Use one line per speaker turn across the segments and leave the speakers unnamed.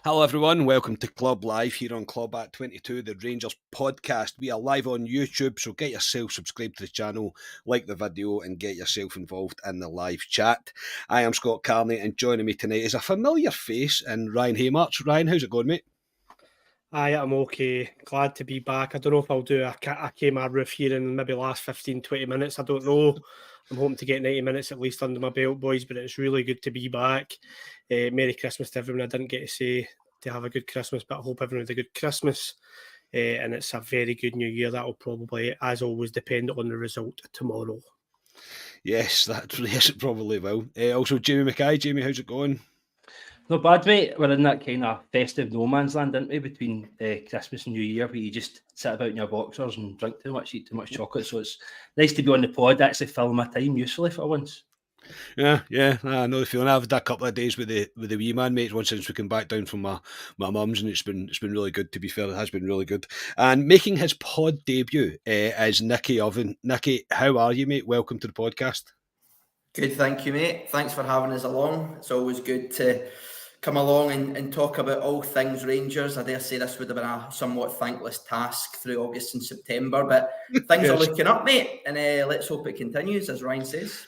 Hello everyone, welcome to Club Live here on Club at 22, the Rangers podcast. We are live on YouTube, so get yourself subscribed to the channel, like the video and get yourself involved in the live chat. I am Scott Carney and joining me tonight is a familiar face in Ryan Haymarch. Ryan, how's it going, mate?
Aye, I'm okay. Glad to be back. I don't know if I'll do a KMR roof here in maybe last 15, 20 minutes. I don't know. I'm hoping to get 90 minutes at least under my belt, boys, but it's really good to be back. Merry Christmas to everyone. I didn't get to say to have a good Christmas, but I hope everyone had a good Christmas. And it's a very good New Year. That will probably, as always, depend on the result tomorrow.
Yes, yes, it probably will. Also, Jamie Mackay. Jamie, how's it going?
Not bad, mate. We're in that kind of festive no man's land, aren't we, between Christmas and New Year, where you just sit about in your boxers and drink too much, eat too much chocolate. So it's nice to be on the pod, actually filling my time usefully for once.
Yeah, I know the feeling. I've had a couple of days with the wee man, mate, once since we came back down from my mum's, and it's been really good. To be fair, it has been really good. And making his pod debut is Nicky Oven. Nicky, how are you, mate? Welcome to the podcast.
Good, thank you, mate. Thanks for having us along. It's always good to come along and talk about all things Rangers. I dare say this would have been a somewhat thankless task through August and September, but things are looking up, mate, and let's hope it continues, as Ryan says.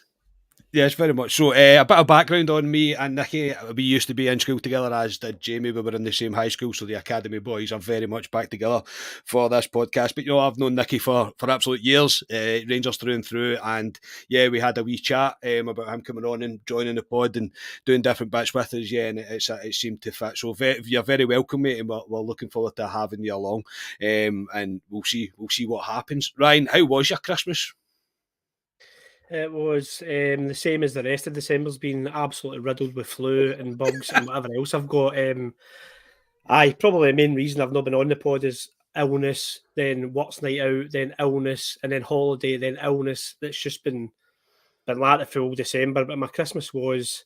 Yes, very much so. A bit of background on me and Nicky. We used to be in school together, as did Jamie. We were in the same high school, so the academy boys are very much back together for this podcast. But, I've known Nicky for absolute years, Rangers through and through. And, yeah, we had a wee chat about him coming on and joining the pod and doing different bits with us, and it seemed to fit. So you're very welcome, mate, and we're looking forward to having you along. And we'll see what happens. Ryan, how was your Christmas?
It was the same as the rest of December's been absolutely riddled with flu and bugs and whatever else I've got. Probably the main reason I've not been on the pod is illness, then works night out, then illness, and then holiday, then illness. It's just been like the full December. But my Christmas was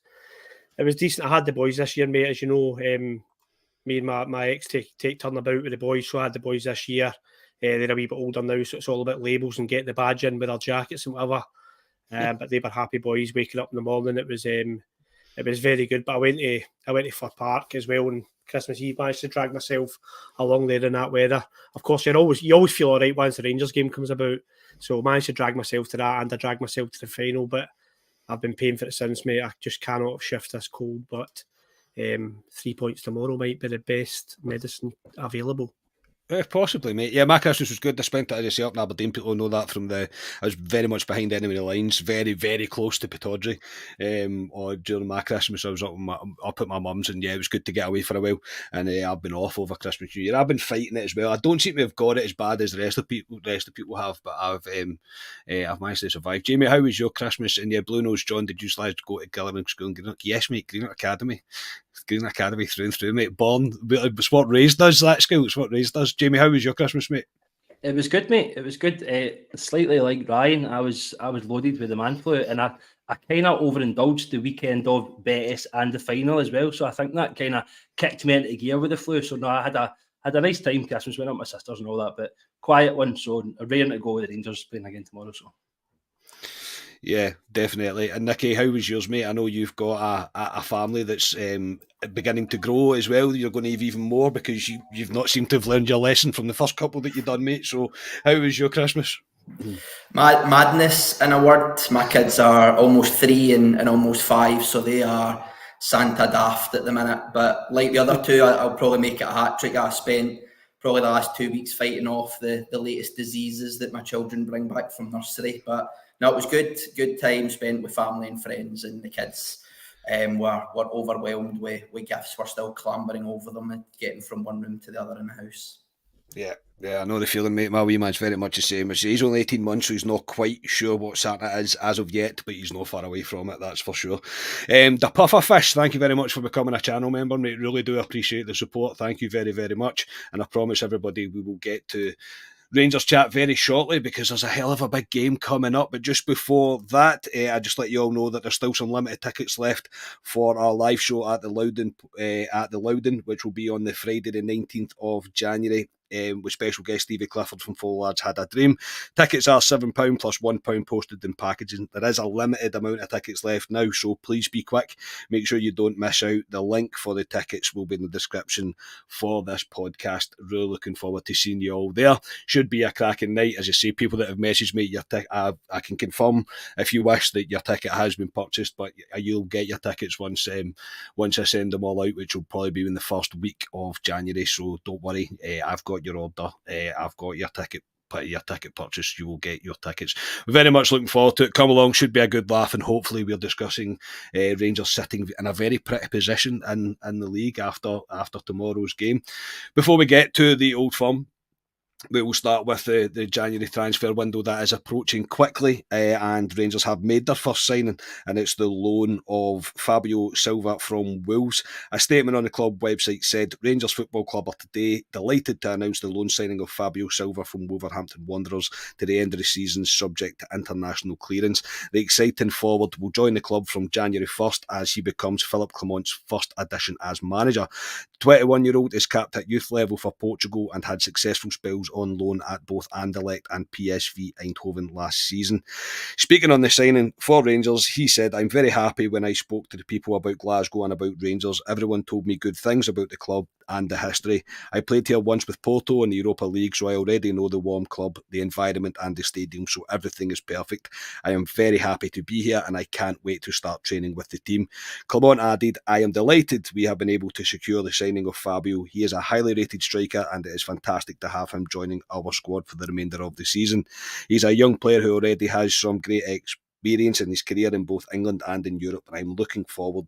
decent. I had the boys this year, mate. As you know, me and my ex take turn about with the boys, so I had the boys this year. They're a wee bit older now, so it's all about labels and getting the badge in with their jackets and whatever. But they were happy boys waking up in the morning. It was very good. But I went to Fir Park as well on Christmas Eve. Managed to drag myself along there in that weather. Of course, you always feel all right once the Rangers game comes about. So I managed to drag myself to that, and I dragged myself to the final. But I've been paying for it since, mate. I just cannot shift this cold. But 3 points tomorrow might be the best medicine available.
Possibly, mate. Yeah, my Christmas was good. I spent it, as I say, up in Aberdeen. People know that I was very much behind enemy lines, very, very close to Pittodrie. Or during my Christmas, I was up at my mum's, and yeah, it was good to get away for a while. And I've been off over Christmas, New Year. I've been fighting it as well. I don't seem to have got it as bad as the rest of people have, but I've managed to survive. Jamie, how was your Christmas? And yeah, Blue Nose John, did you guys go to Gillingham School in Greenock? Yes, mate, Greenock Academy. Greenock Academy through and through, mate. Born, it's what raised us, that school. It's what raised us. Jamie, how was your Christmas, mate?
It was good, mate. It was good. Slightly like Ryan, I was loaded with the man flu, and I kind of overindulged the weekend of Betis and the final as well. So I think that kind of kicked me into gear with the flu. So no, I had a nice time Christmas, went up with my sisters and all that, but quiet one. So raring to go with the Rangers playing again tomorrow. So.
Yeah, definitely. And Nicky, how was yours, mate? I know you've got a family that's beginning to grow as well. You're going to have even more because you've not seemed to have learned your lesson from the first couple that you've done, mate. So how was your Christmas?
Madness, in a word. My kids are almost 3 and almost 5, so they are Santa daft at the minute. But like the other two, I'll probably make it a hat-trick. I spent probably the last 2 weeks fighting off the latest diseases that my children bring back from nursery. But no, it was good time spent with family and friends, and the kids were overwhelmed with gifts. We're still clambering over them and getting from one room to the other in the house.
Yeah, I know the feeling, mate. My wee man's very much the same. He's only 18 months, so he's not quite sure what Santa is as of yet, but he's not far away from it, that's for sure. The Pufferfish, thank you very much for becoming a channel member, mate. Really do appreciate the support. Thank you very, very much. And I promise everybody we will get to Rangers chat very shortly because there's a hell of a big game coming up. But just before that, I just let you all know that there's still some limited tickets left for our live show at the Loudon, which will be on the Friday the 19th of January. with special guest Stevie Clifford from Full Lads Had a Dream. Tickets are £7 plus £1 posted in packaging. There is a limited amount of tickets left now, so please be quick. Make sure you don't miss out. The link for the tickets will be in the description for this podcast. Really looking forward to seeing you all there. Should be a cracking night. As I say, people that have messaged me, I can confirm if you wish that your ticket has been purchased, but you'll get your tickets once I send them all out, which will probably be in the first week of January. So don't worry, I've got your order. I've got your ticket purchase. You will get your tickets. Very much looking forward to it. Come along, should be a good laugh, and hopefully we're discussing Rangers sitting in a very pretty position in the league after tomorrow's game. Before we get to the Old Firm, we will start with the January transfer window that is approaching quickly, and Rangers have made their first signing, and it's the loan of Fabio Silva from Wolves. A statement on the club website said, Rangers Football Club are today delighted to announce the loan signing of Fabio Silva from Wolverhampton Wanderers to the end of the season, subject to international clearance. The exciting forward will join the club from January 1st as he becomes Philippe Clement's first addition as manager. 21-year-old is capped at youth level for Portugal and had successful spells on loan at both Anderlecht and PSV Eindhoven last season. Speaking on the signing for Rangers, he said, I'm very happy when I spoke to the people about Glasgow and about Rangers. Everyone told me good things about the club and the history. I played here once with Porto in the Europa League, so I already know the warm club, the environment and the stadium, so everything is perfect. I am very happy to be here and I can't wait to start training with the team. Clement added, I am delighted we have been able to secure the signing of Fabio. He is a highly rated striker and it is fantastic to have him joining our squad for the remainder of the season. He's a young player who already has some great experience in his career in both England and in Europe, and I'm looking forward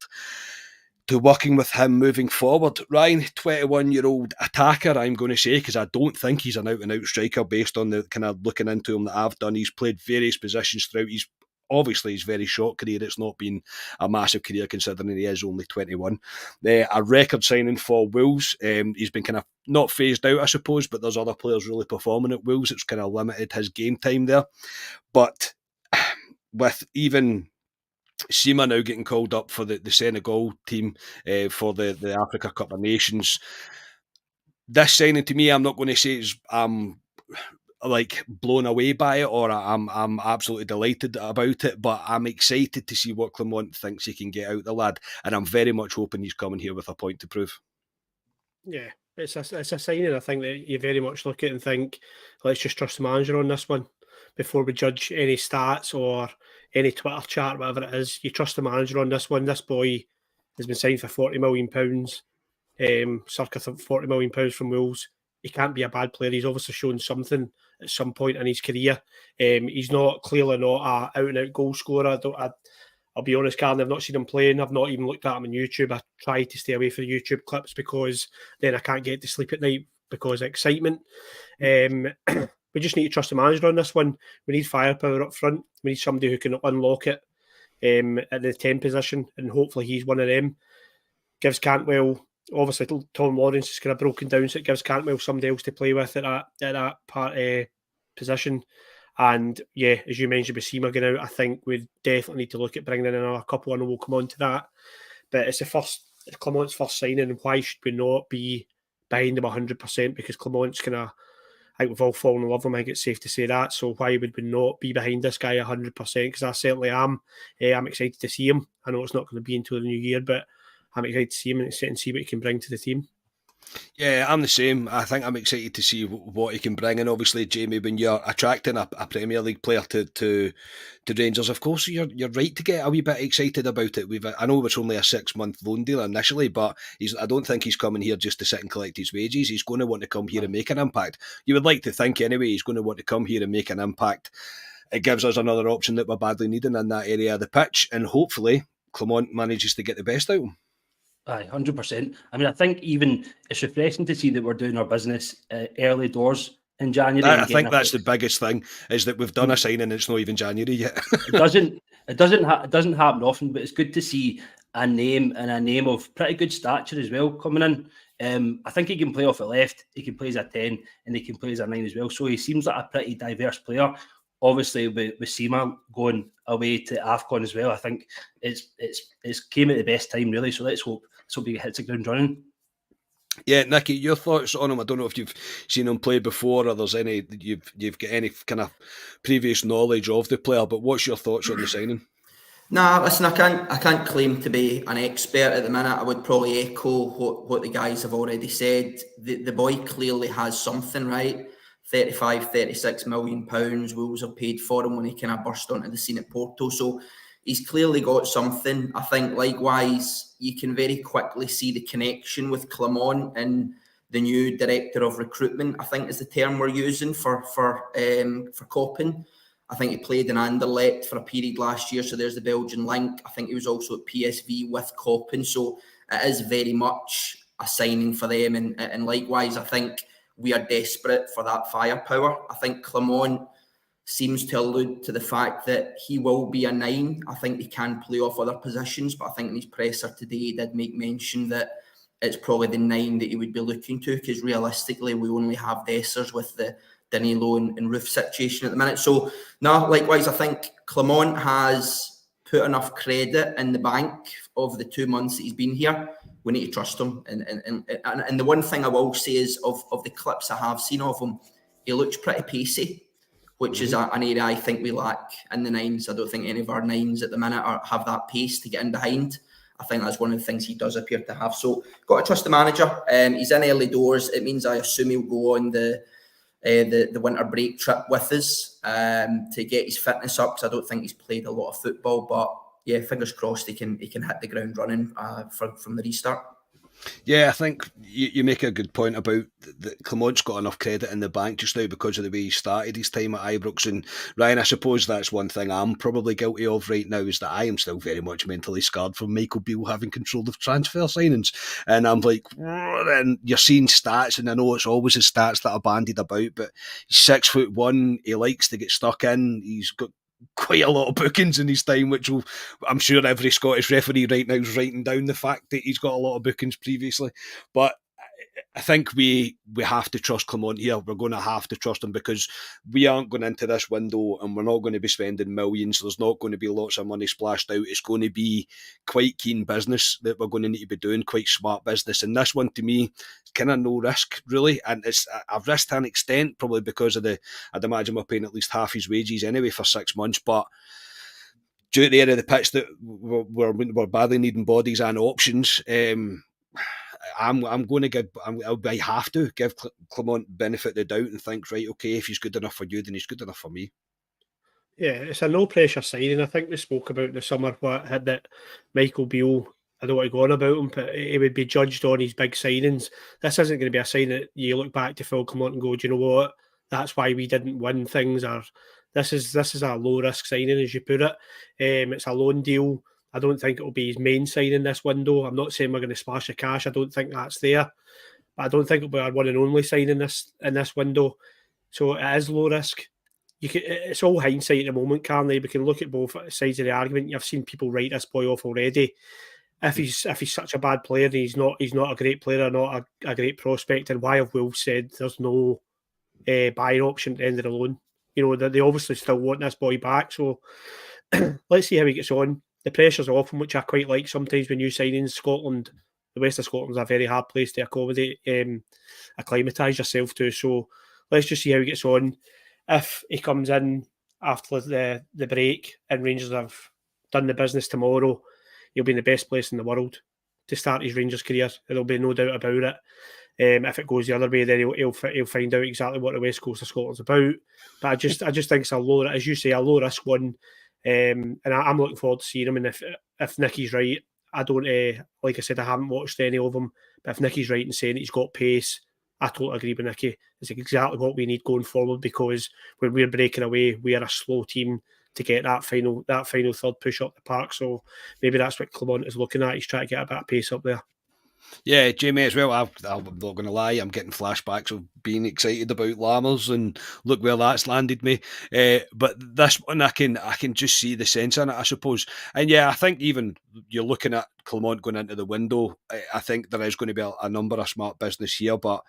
to working with him moving forward. Ryan, 21-year-old attacker, I'm going to say, because I don't think he's an out-and-out striker based on the kind of looking into him that I've done. He's played various positions throughout his very short career. It's not been a massive career considering he is only 21. A record signing for Wolves. He's been kind of not phased out, I suppose, but there's other players really performing at Wolves. It's kind of limited his game time there. But with even Sima now getting called up for the Senegal team for the Africa Cup of Nations, this signing to me, I'm not going to say I'm like blown away by it or I'm absolutely delighted about it, but I'm excited to see what Clement thinks he can get out the lad, and I'm very much hoping he's coming here with a point to prove.
Yeah, it's a signing I think that you very much look at and think, let's just trust the manager on this one before we judge any stats or any Twitter chat, whatever it is. You trust the manager on this one. This boy has been signed for £40 million, circa £40 million from Wolves. He can't be a bad player. He's obviously shown something at some point in his career. He's clearly not a out-and-out goal scorer. I'll be honest, Karen, I've not seen him playing. I've not even looked at him on YouTube. I try to stay away from YouTube clips because then I can't get to sleep at night because of excitement. We just need to trust the manager on this one. We need firepower up front. We need somebody who can unlock it at the 10 position, and hopefully he's one of them. Gives Cantwell, obviously Tom Lawrence is kind of broken down, so it gives Cantwell somebody else to play with at that part position. And yeah, as you mentioned with Sima going out, I think we definitely need to look at bringing in another couple, and we'll come on to that. But it's Clement's first signing, and why should we not be behind him 100%? Because Clement's kind of, I think we've all fallen in love with him. I think it's safe to say that. So why would we not be behind this guy 100%? Because I certainly am. I'm excited to see him. I know it's not going to be until the new year, but I'm excited to see him and see what he can bring to the team.
Yeah, I'm the same. I think I'm excited to see what he can bring. And obviously, Jamie, when you're attracting a Premier League player to Rangers, of course, you're right to get a wee bit excited about it. I know it's only a 6-month loan deal initially, but I don't think he's coming here just to sit and collect his wages. He's going to want to come here and make an impact. You would like to think anyway, he's going to want to come here and make an impact. It gives us another option that we're badly needing in that area of the pitch, and hopefully Clement manages to get the best out of him.
Aye, 100%. I mean, I think even it's refreshing to see that we're doing our business early doors in January.
I think that's the biggest thing, is that we've done a signing and it's not even January yet.
It doesn't happen often, but it's good to see a name of pretty good stature as well coming in. I think he can play off the left, he can play as a 10, and he can play as a 9 as well. So he seems like a pretty diverse player. Obviously, with Sima going away to AFCON as well, I think it's came at the best time, really. So let's hope he hits the ground running.
Yeah, Nicky, your thoughts on him? I don't know if you've seen him play before, or there's any you've got any kind of previous knowledge of the player. But what's your thoughts on the signing?
Nah, listen, I can't claim to be an expert at the minute. I would probably echo what the guys have already said. The boy clearly has something, right? 35, 36 million pounds. Wolves have paid for him when he kind of burst onto the scene at Porto. So he's clearly got something. I think likewise, you can very quickly see the connection with Clement and the new director of recruitment, I think is the term we're using for Coppin. I think he played in Anderlecht for a period last year, so there's the Belgian link. I think he was also at PSV with Coppin, so it is very much a signing for them. And likewise, I think we are desperate for that firepower. I think Clement seems to allude to the fact that he will be a 9. I think he can play off other positions, but I think in his presser today he did make mention that it's probably the 9 that he would be looking to, because realistically we only have Dessers with the Danilo and Roof situation at the minute. So no, likewise, I think Clement has put enough credit in the bank of the 2 months that he's been here. We need to trust him. And the one thing I will say is of the clips I have seen of him, he looks pretty pacey, which is an area I think we lack in the 9s. I don't think any of our 9s at the minute have that pace to get in behind. I think that's one of the things he does appear to have. So got to trust the manager. He's in early doors. It means I assume he'll go on the winter break trip with us to get his fitness up, because I don't think he's played a lot of football. But yeah, fingers crossed he can hit the ground running from the restart.
Yeah, I think you make a good point about that. Clement's got enough credit in the bank just now because of the way he started his time at Ibrox. And Ryan, I suppose that's one thing I'm probably guilty of right now, is that I am still very much mentally scarred from Michael Beale having control of transfer signings. And I'm like, and you're seeing stats, and I know it's always his stats that are bandied about, but he's 6'1", he likes to get stuck in, he's got quite a lot of bookings in his time, which will, I'm sure every Scottish referee right now is writing down the fact that he's got a lot of bookings previously. But I think we have to trust Clement here. We're going to have to trust him, because we aren't going into this window and we're not going to be spending millions. There's not going to be lots of money splashed out. It's going to be quite keen business that we're going to need to be doing, quite smart business. And this one, to me, is kind of no risk, really. And it's I've risked to an extent, probably because of I'd imagine we're paying at least half his wages anyway for 6 months. But due to the area of the pitch that we're badly needing bodies and options, I'm going to give. I have to give Clement benefit of the doubt and think, right, okay, if he's good enough for you, then he's good enough for me.
Yeah, it's a no pressure signing. I think we spoke about the summer that Michael Beale, I don't want to go on about him, but he would be judged on his big signings. This isn't going to be a sign that you look back to Phil Clement and go, do you know what? That's why we didn't win things. Or this is a low risk signing, as you put it. It's a loan deal. I don't think it'll be his main signing this window. I'm not saying we're going to splash the cash. I don't think that's there. But I don't think it'll be our one and only signing in this window. So it is low risk. It's all hindsight at the moment, Carney. We can look at both sides of the argument. You've seen people write this boy off already. If he's such a bad player, and he's not a great player, not a great prospect, and why have Wolves said there's no buying option at the end of the loan? You know, they obviously still want this boy back. So let's see how he gets on. The pressure's off him, which I quite like sometimes when you sign in Scotland. The west of Scotland's a very hard place to accommodate, acclimatise yourself to. So let's just see how he gets on. If he comes in after the break and Rangers have done the business tomorrow, he'll be in the best place in the world to start his Rangers career. There'll be no doubt about it. If it goes the other way, then he'll find out exactly what the West Coast of Scotland's about. But I just think it's a low, as you say, a low risk one. And I'm looking forward to seeing him. And if Nicky's right, I don't, like I said, I haven't watched any of them. But if Nicky's right in saying that he's got pace, I totally agree with Nicky. It's exactly what we need going forward, because when we're breaking away, we are a slow team to get that final third push up the park. So maybe that's what Clement is looking at. He's trying to get a bit of pace up there.
Yeah, Jamie, as well, I'm not going to lie, I'm getting flashbacks of being excited about Lammers, and look where that's landed me. But this one, I can just see the sense in it, I suppose. And yeah, I think even you're looking at Clement going into the window, I think there is going to be a number of smart business here, but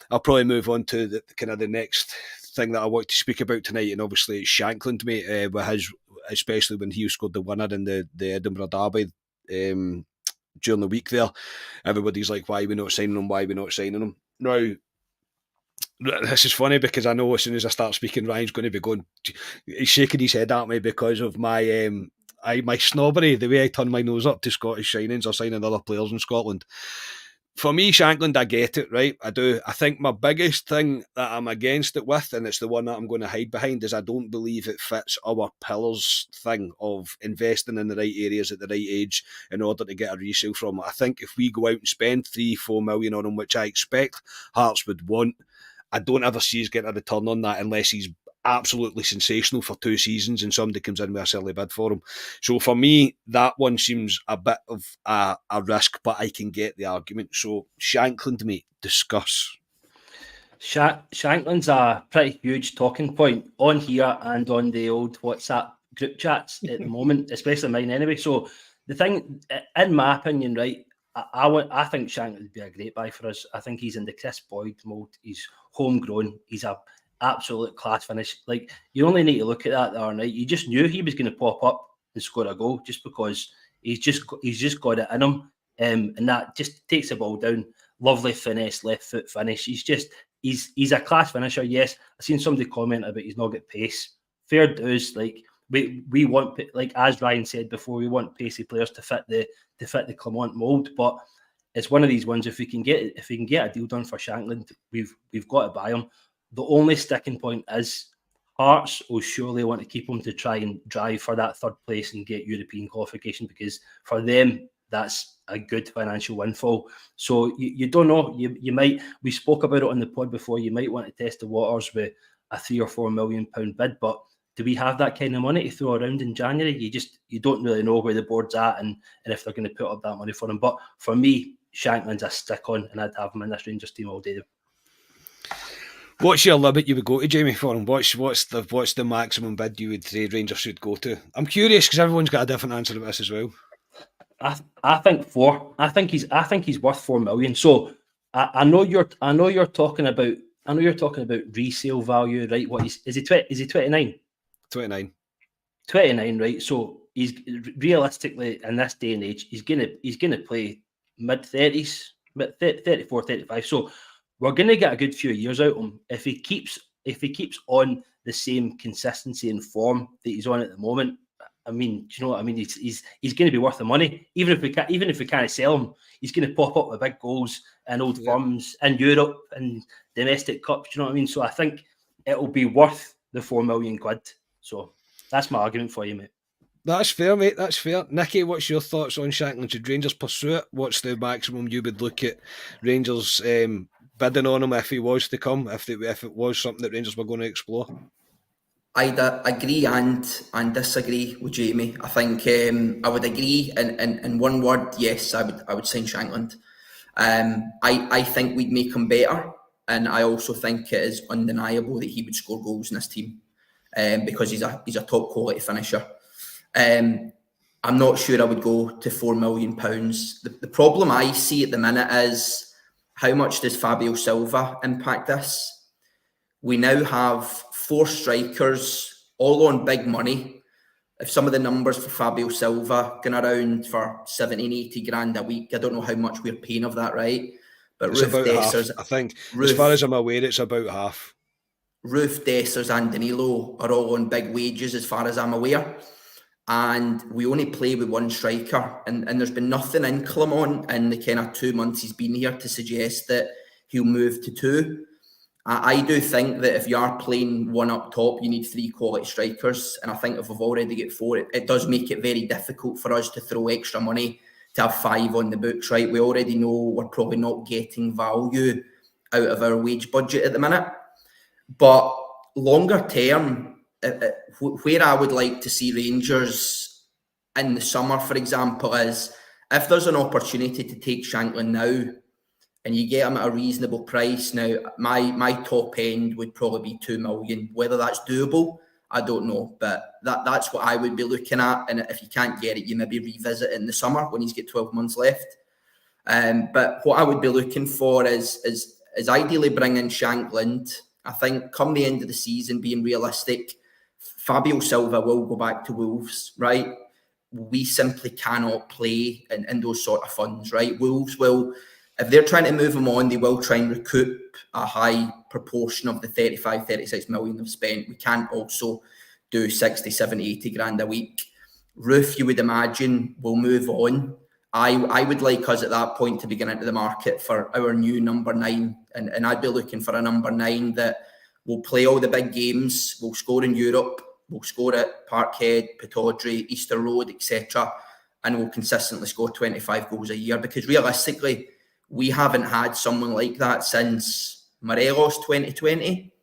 I'll probably move on to the next thing that I want to speak about tonight, and obviously it's Shankland, mate, with his, especially when he scored the winner in the Edinburgh Derby. during the week there. Everybody's like, why are we not signing him? Why are we not signing him? Now, this is funny because I know as soon as I start speaking, Ryan's going to be going, he's shaking his head at me because of my my snobbery, the way I turn my nose up to Scottish signings or signing other players in Scotland. For me, Shankland, I get it, right? I do. I think my biggest thing that I'm against it with, and it's the one that I'm going to hide behind, is I don't believe it fits our pillars thing of investing in the right areas at the right age in order to get a resale from it. I think if we go out and spend 3-4 million on him, which I expect Hearts would want, I don't ever see us getting a return on that unless he's absolutely sensational for 2 seasons and somebody comes in with a silly bid for him. So for me, that one seems a bit of a risk, but I can get the argument. So Shankland, mate, discuss.
Shankland's a pretty huge talking point on here and on the old WhatsApp group chats at the moment, especially mine anyway. So the thing, in my opinion, right, I think Shankland would be a great buy for us. I think he's in the Chris Boyd mould. He's homegrown. He's a absolute class finish. Like, you only need to look at that the other night. You just knew he was going to pop up and score a goal just because he's just got it in him, and that just takes the ball down. Lovely finesse, left foot finish. He's a class finisher. Yes, I've seen somebody comment about he's not got pace. Fair dues. Like, we want, like as Ryan said before, we want pacey players to fit the Clement mould. But it's one of these ones. If we can get a deal done for Shankland, we've got to buy him. The only sticking point is Hearts will surely want to keep him to try and drive for that third place and get European qualification, because for them that's a good financial windfall. So you don't know. You might. We spoke about it on the pod before. You might want to test the waters with a £3 or £4 million bid, but do we have that kind of money to throw around in January? You don't really know where the board's at and if they're going to put up that money for him. But for me, Shankland's a stick on, and I'd have him in this Rangers team all day.
What's your limit you would go to, Jamie, for him? What's the maximum bid you would say Rangers should go to? I'm curious because everyone's got a different answer to this as well.
I think 4. I think he's worth 4 million. So I know you're talking about resale value, right? What is he 29?
29.
29, right? So he's realistically in this day and age, he's gonna play mid-30s, 34, 35. So we're gonna get a good few years out of him if he keeps on the same consistency and form that he's on at the moment. I mean, do you know what I mean? He's going to be worth the money. Even if we can't sell him, he's going to pop up with big goals and old firms in Europe and domestic cups. Do you know what I mean? So I think it'll be worth the £4 million. So that's my argument for you, mate.
That's fair, mate. That's fair. Nicky, what's your thoughts on Shankland? Should Rangers pursue it? What's the maximum you would look at Rangers bidding on him if he was to come? If it was something that Rangers were going to explore?
I'd agree and disagree with Jamie. I think I would agree in one word. Yes, I would sign Shankland. I think we'd make him better, and I also think it is undeniable that he would score goals in this team because he's a top quality finisher. I'm not sure I would go to £4 million. The problem I see at the minute is how much does Fabio Silva impact this? We now have 4 strikers, all on big money. If some of the numbers for Fabio Silva going around for 70, 80 grand a week, I don't know how much we're paying of that, right? But
it's about half. I think, as far as I'm aware, it's about half.
Roof, Dessers and Danilo are all on big wages as far as I'm aware. And we only play with 1 striker. And there's been nothing in Clement in the kind of 2 months he's been here to suggest that he'll move to 2. I do think that if you are playing 1 up top, you need 3 quality strikers. And I think if we've already got 4, it does make it very difficult for us to throw extra money to have 5 on the books, right? We already know we're probably not getting value out of our wage budget at the minute. But longer term, where I would like to see Rangers in the summer, for example, is if there's an opportunity to take Shankland now, and you get him at a reasonable price. Now, my top end would probably be 2 million. Whether that's doable, I don't know. But that's what I would be looking at. And if you can't get it, you maybe revisit it in the summer when he's got 12 months left. But what I would be looking for is ideally bring in Shankland. I think come the end of the season, being realistic, Fabio Silva will go back to Wolves, right? we simply cannot play in those sort of funds, right? Wolves will, if they're trying to move him on, they will try and recoup a high proportion of the 35, 36 million they've spent. We can't also do 60, 70, 80 grand a week. Roof, you would imagine, will move on. I would like us at that point to be getting into the market for our new number 9. And I'd be looking for a number 9 that will play all the big games, will score in Europe, will score at Parkhead, Pittodrie, Easter Road, etc. And will consistently score 25 goals a year. Because realistically, we haven't had someone like that since Morelos 2020.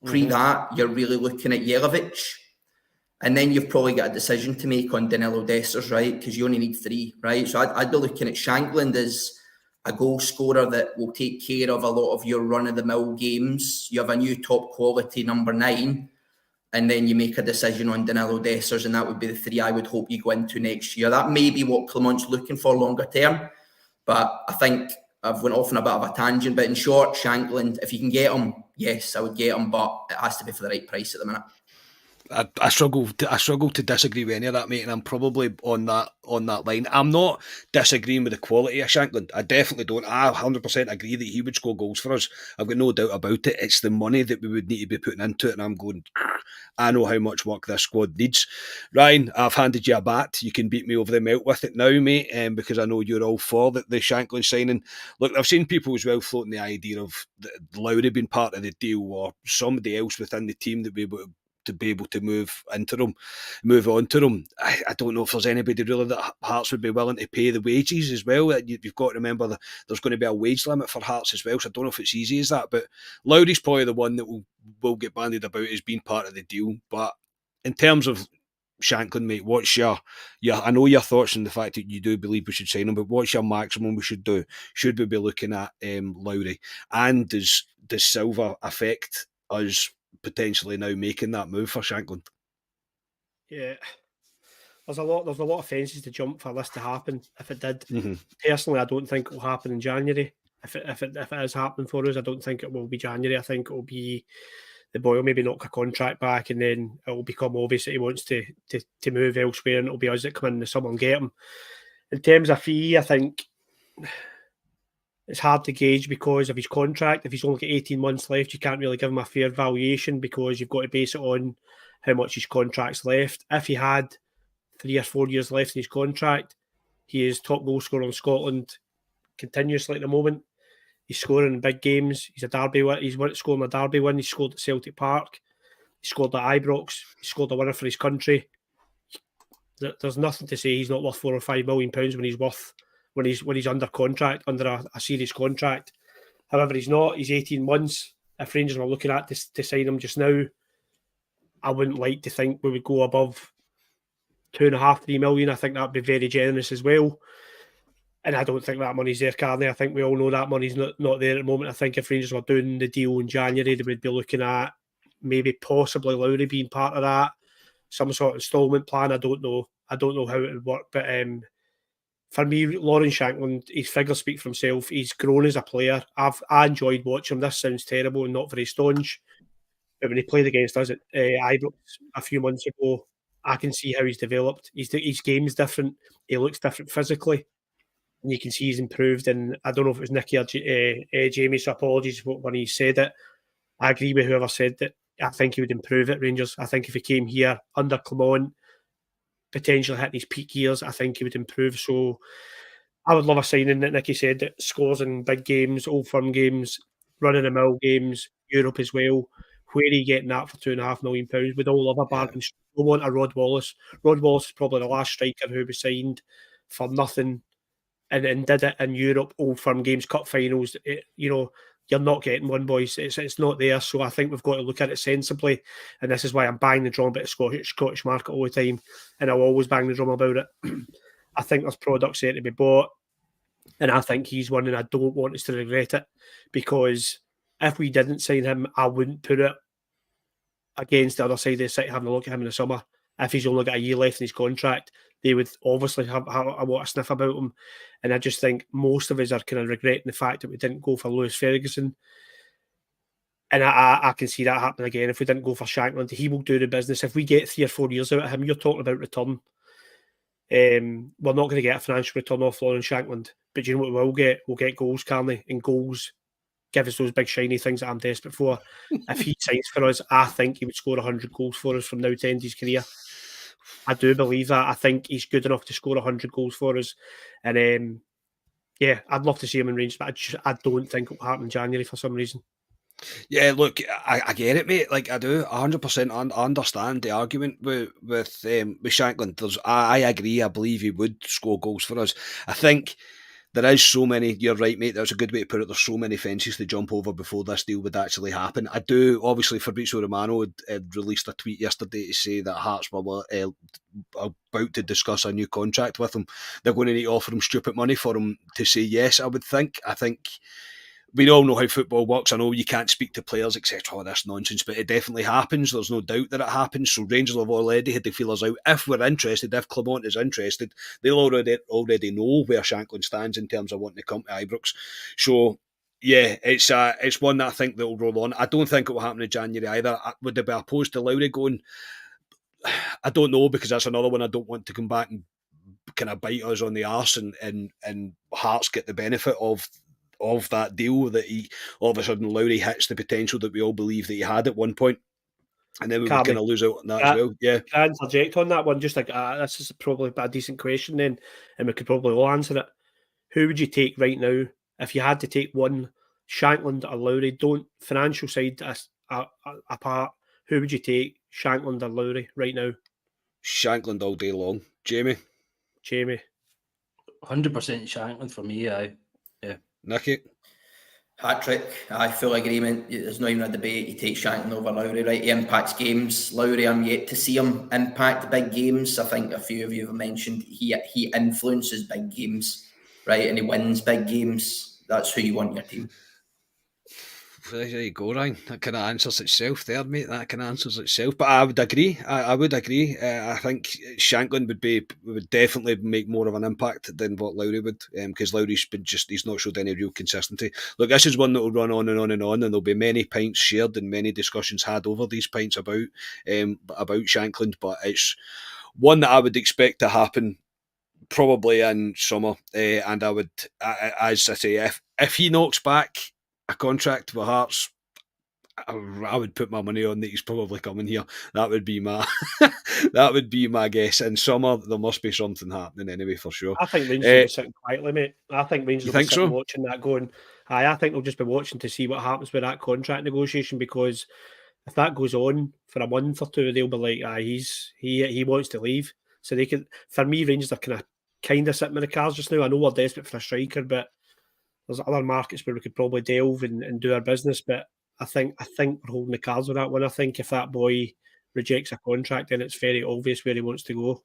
Pre that, you're really looking at Jelavic. And then you've probably got a decision to make on Danilo Dessers, right? Because you only need 3, right? So I'd be looking at Shankland as a goal scorer that will take care of a lot of your run-of-the-mill games. You have a new top-quality number 9, and then you make a decision on Danilo Dessers, and that would be the 3 I would hope you go into next year. That may be what Clement's looking for longer term, but I think I've went off on a bit of a tangent. But in short, Shankland, if you can get him, yes, I would get him, but it has to be for the right price at the minute.
I struggle to disagree with any of that, mate, and I'm probably on that line. I'm not disagreeing with the quality of Shankland. I definitely don't. I 100% agree that he would score goals for us. I've got no doubt about it. It's the money that we would need to be putting into it, and I'm going, I know how much work this squad needs. Ryan, I've handed you a bat. You can beat me over the mouth with it now, mate, because I know you're all for the Shankland signing. Look, I've seen people as well floating the idea of Lowry being part of the deal, or somebody else within the team that we would to be able to move on to them. I don't know if there's anybody really that Hearts would be willing to pay the wages as well. You've got to remember that there's going to be a wage limit for Hearts as well, so I don't know if it's easy as that, but Lowry's probably the one that will get bandied about as being part of the deal. But in terms of Shankland, mate, what's your I know your thoughts on the fact that you do believe we should sign him, but what's your maximum we should do? Should we be looking at Lowry? And does Silva affect us potentially now making that move for Shankland?
Yeah, there's a lot of fences to jump for this to happen. If it did, personally, I don't think it will happen in January. If it is happening for us, I don't think it will be January. I think it will be the boy will maybe knock a contract back, and then it will become obvious that he wants to move elsewhere, and it'll be us that come in the summer and get him. In terms of fee, I think it's hard to gauge because of his contract. If he's only got 18 months left, you can't really give him a fair valuation because you've got to base it on how much his contract's left. If he had 3 or 4 years left in his contract, he is top goal scorer in Scotland continuously at the moment. He's scoring in big games. He's a derby win. He's scoring a derby win. He scored at Celtic Park. He scored at Ibrox. He scored a winner for his country. There's nothing to say he's not worth £4 or £5 million when he's worth when he's under contract, under a serious contract. However, he's not. He's 18 months. If Rangers were looking at to sign him just now, I wouldn't like to think we would go above £2.5, £3 million. I think that would be very generous as well. And I don't think that money's there, Carney. I think we all know that money's not there at the moment. I think if Rangers were doing the deal in January, they would be looking at maybe possibly Lowry being part of that, some sort of instalment plan. I don't know how it would work, but for me, Lawrence Shankland, his figures speak for himself. He's grown as a player. I enjoyed watching him. This sounds terrible and not very staunch, but when he played against us at Ibrox a few months ago, I can see how he's developed. His game's different. He looks different physically, and you can see he's improved. And I don't know if it was Nicky or Jamie, so apologies when he said it. I agree with whoever said that. I think he would improve at Rangers. I think if he came here under Clement, potentially hitting his peak years, I think he would improve. So I would love a signing that Nicky said that scores in big games, Old Firm games, run-of-the-mill games, Europe as well. Where are you getting that for £2.5 million? We'd all love a bargain. We want a Rod Wallace. Rod Wallace is probably the last striker who was signed for nothing and did it in Europe, Old Firm games, cup finals. You're not getting one, boys. It's not there. So I think we've got to look at it sensibly. And this is why I'm banging the drum about the Scottish market all the time. And I'll always bang the drum about it. I think there's products there to be bought. And I think he's one, and I don't want us to regret it. Because if we didn't sign him, I wouldn't put it against the other side of the city having a look at him in the summer. If he's only got a year left in his contract, they would obviously have a sniff about him. And I just think most of us are kind of regretting the fact that we didn't go for Lewis Ferguson. And I can see that happening again. If we didn't go for Shankland, he will do the business. If we get 3 or 4 years out of him, you're talking about return. We're not going to get a financial return off Lawrence Shankland, but you know what we'll get? We'll get goals, Carney, and goals give us those big shiny things that I'm desperate for. If he signs for us, I think he would score 100 goals for us from now to end his career. I do believe that. I think he's good enough to score 100 goals for us. And yeah, I'd love to see him in Rangers, but I don't think it'll happen in January for some reason.
Yeah, look, I get it, mate. Like I do, 100% understand the argument with Shankland. I agree. I believe he would score goals for us. I think there is so many. You're right, mate. That's a good way to put it. There's so many fences to jump over before this deal would actually happen. I do. Obviously, Fabrizio Romano had released a tweet yesterday to say that Hearts were about to discuss a new contract with him. They're going to need to offer him stupid money for him to say yes. I would think. I think. We all know how football works. I know you can't speak to players, etc. All this nonsense, but it definitely happens. There's no doubt that it happens. So Rangers have already had the feelers out. If we're interested, if Clement is interested, they'll already know where Shankland stands in terms of wanting to come to Ibrox. So yeah, it's one that I think that will roll on. I don't think it will happen in January either. Would they be opposed to Lowry going? I don't know, because that's another one I don't want to come back and kind of bite us on the arse and Hearts get the benefit of that deal, that he all of a sudden Lowry hits the potential that we all believe that he had at one point, and then we would kind of lose out on that as well. Yeah,
can I interject on that one? Just like this is probably a decent question then, and we could probably all answer it. Who would you take right now if you had to take one, Shankland or Lowry? Don't financial side apart. Who would you take, Shankland or Lowry right now?
Shankland all day long. Jamie.
100% Shankland for me. Yeah.
Nicky.
Hat-trick, full agreement. There's not even a debate. You take Shankland over Lowry, right? He impacts games. Lowry, I'm yet to see him impact big games. I think a few of you have mentioned he influences big games, right? And he wins big games. That's who you want your team.
There you go, Ryan. That kind of answers itself there, mate. That kind of answers itself. But I would agree. I would agree. I think Shankland would definitely make more of an impact than what Lowry would, because Lowry's been he's not showed any real consistency. Look, this is one that will run on and on and on, and there'll be many pints shared and many discussions had over these pints about Shankland. But it's one that I would expect to happen probably in summer, and I would, as I say, if he knocks back a contract with Hearts, I would put my money on that he's probably coming here. That would be my guess. In summer, there must be something happening anyway, for sure.
I think Rangers will be sitting quietly, mate. I think Rangers will be sitting watching that going. I think they'll just be watching to see what happens with that contract negotiation, because if that goes on for a month or two, they'll be like, he wants to leave. So they can. For me, Rangers are kind of sitting with the cards just now. I know we're desperate for a striker, but there's other markets where we could probably delve and do our business. But I think we're holding the cards with that one. I think if that boy rejects a contract, then it's very obvious where he wants to go.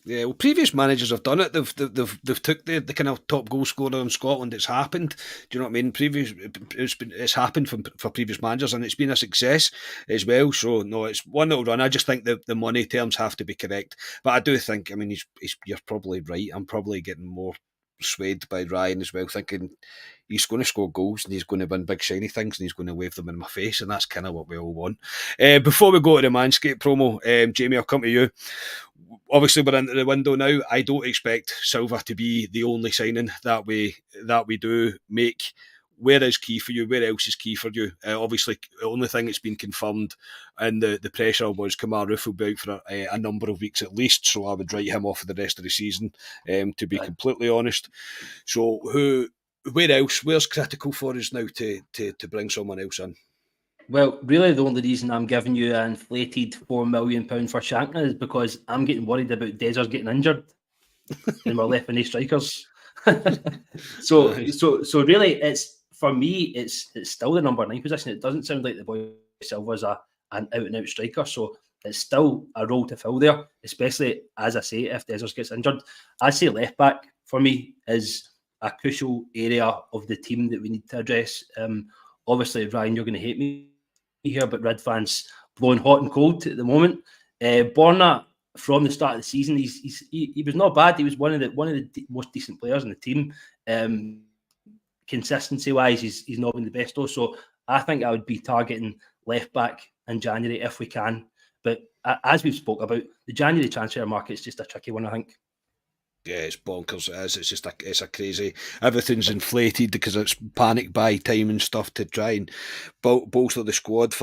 Yeah, well, previous managers have done it. They've took the kind of top goal scorer in Scotland. It's happened. Do you know what I mean? It's happened for previous managers, and it's been a success as well. So no, it's one that will run. I just think the money terms have to be correct. But I do think, I mean, you're probably right. I'm probably getting more swayed by Ryan as well, thinking he's going to score goals and he's going to win big shiny things and he's going to wave them in my face, and that's kind of what we all want. Before we go to the Manscaped promo, Jamie, I'll come to you. Obviously, we're into the window now. I don't expect Silva to be the only signing that we do make. Where is key for you? Where else is key for you? Obviously, the only thing that's been confirmed and the pressure was Kemar Roofe will be out for a number of weeks at least, so I would write him off for the rest of the season, to be completely honest. So where else? Where's critical for us now to bring someone else in?
Well, really the only reason I'm giving you an inflated £4 million for Shankland is because I'm getting worried about Dezers getting injured and we're left with no strikers. So really, for me, it's still the number 9 position. It doesn't sound like the boy Silva's an out-and-out striker, so it's still a role to fill there, especially, as I say, if Dezers gets injured. I say left-back, for me, is a crucial area of the team that we need to address. Obviously, Ryan, you're going to hate me here, but Red fans blowing hot and cold at the moment. Borna, from the start of the season, he was not bad. He was one of the most decent players in the team. Consistency wise, he's not been the best though. So I think I would be targeting left back in January if we can. But as we've spoke about, the January transfer market is just a tricky one, I think.
Yeah, it's bonkers. It is. It's just it's a crazy. Everything's inflated because it's panic buy time and stuff to try and bolster the squad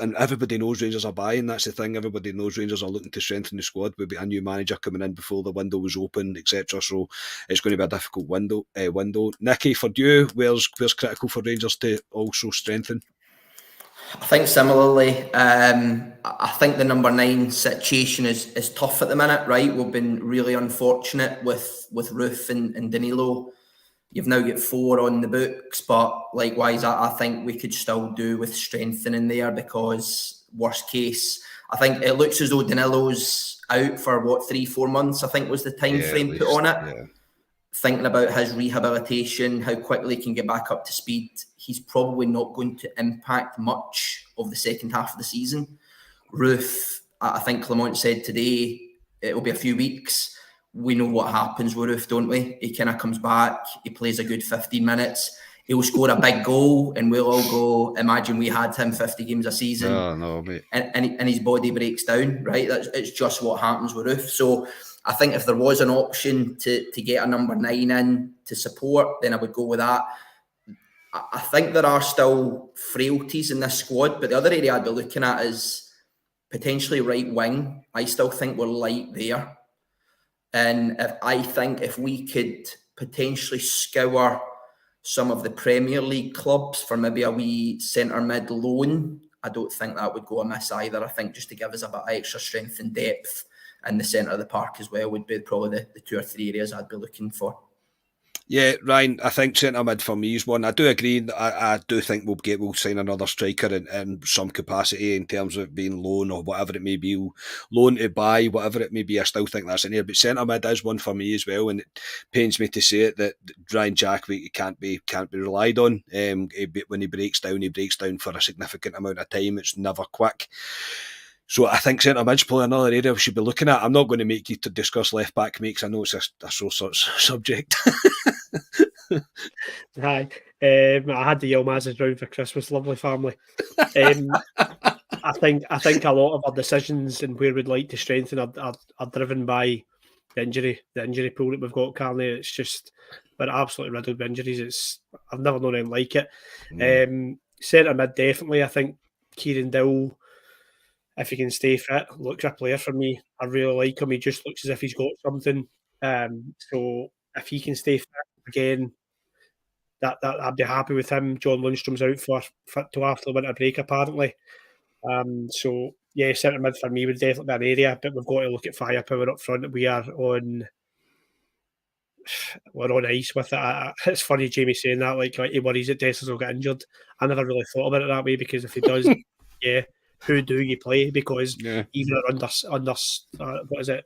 and everybody knows Rangers are buying. That's the thing. Everybody knows Rangers are looking to strengthen the squad with a new manager coming in before the window was open, etc. So it's going to be a difficult window. Nicky, for you, where's critical for Rangers to also strengthen?
I think similarly. I think the number 9 situation is tough at the minute, right? We've been really unfortunate with Roof and Danilo. You've now got 4 on the books, but likewise, I think we could still do with strengthening there, because worst case, I think it looks as though Danilo's out for 3-4 months, I think was the time frame put on it.
Yeah.
Thinking about his rehabilitation, how quickly he can get back up to speed, he's probably not going to impact much of the second half of the season. Roof, I think Clement said today, it will be a few weeks. We know what happens with Roof, don't we? He kind of comes back, he plays a good 15 minutes, he'll score a big goal, and we'll all go, imagine we had him 50 games a season.
Oh, no, mate.
And his body breaks down, right? It's just what happens with Roof. So I think if there was an option to get a number 9 in to support, then I would go with that. I think there are still frailties in this squad, but the other area I'd be looking at is potentially right wing. I still think we're light there. And I think if we could potentially scour some of the Premier League clubs for maybe a wee centre mid loan, I don't think that would go amiss either. I think just to give us a bit of extra strength and depth in the centre of the park as well would be probably the 2 or 3 areas I'd be looking for.
Yeah, Ryan, I think centre mid for me is one. I do agree. I do think we'll sign another striker in some capacity in terms of being loan or whatever it may be, loan to buy, whatever it may be. I still think that's in here. But centre mid is one for me as well, and it pains me to say it that Ryan Jack can't be relied on. When he breaks down for a significant amount of time. It's never quick. So I think centre mid's probably another area we should be looking at. I'm not going to make you to discuss left back, mate, because I know it's a sore subject.
Hi, I had the Yilmaz's round for Christmas. Lovely family. I think a lot of our decisions and where we'd like to strengthen are driven by the injury pool that we've got currently. It's just we're absolutely riddled with injuries. I've never known anything like it. Centre mid definitely. I think Kieran Dowell, if he can stay fit, looks a player for me. I really like him. He just looks as if he's got something. So if he can stay fit again, that I'd be happy with him. John Lundstrom's out till after the winter break apparently. So yeah, centre mid for me would definitely be an area, but we've got to look at firepower up front. We're on ice with it. It's funny Jamie saying that, like he worries that Dessers will get injured. I never really thought about it that way, because if he does, yeah, who do you play? Because even under what is it?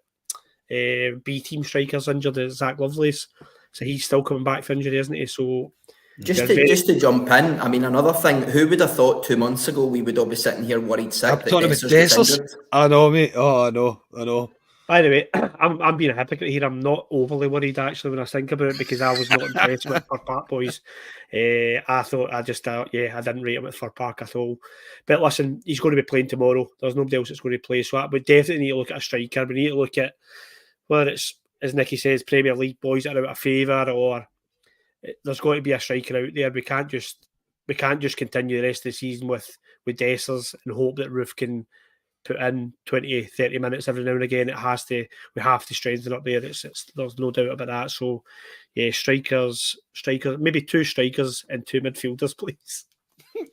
B team strikers injured is Zach Lovelace, so he's still coming back from injury, isn't he? So
just to jump in, I mean, another thing, who would have thought 2 months ago we would all be sitting here worried sick
I'm talking about Dessers. I know, mate. Oh, I know.
By the way, I'm being a hypocrite here. I'm not overly worried actually when I think about it, because I was not impressed with Fir Park boys. I thought I didn't rate him at Fir Park at all. But listen, he's going to be playing tomorrow. There's nobody else that's going to play, so we definitely need to look at a striker. We need to look at whether it's, as Nicky says, Premier League boys that are out of favour, or there's got to be a striker out there. We can't just continue the rest of the season with Dessers and hope that Roof can put in 20-30 minutes every now and again. We have to strengthen up there. There's no doubt about that. So yeah, strikers, maybe 2 strikers and 2 midfielders, please.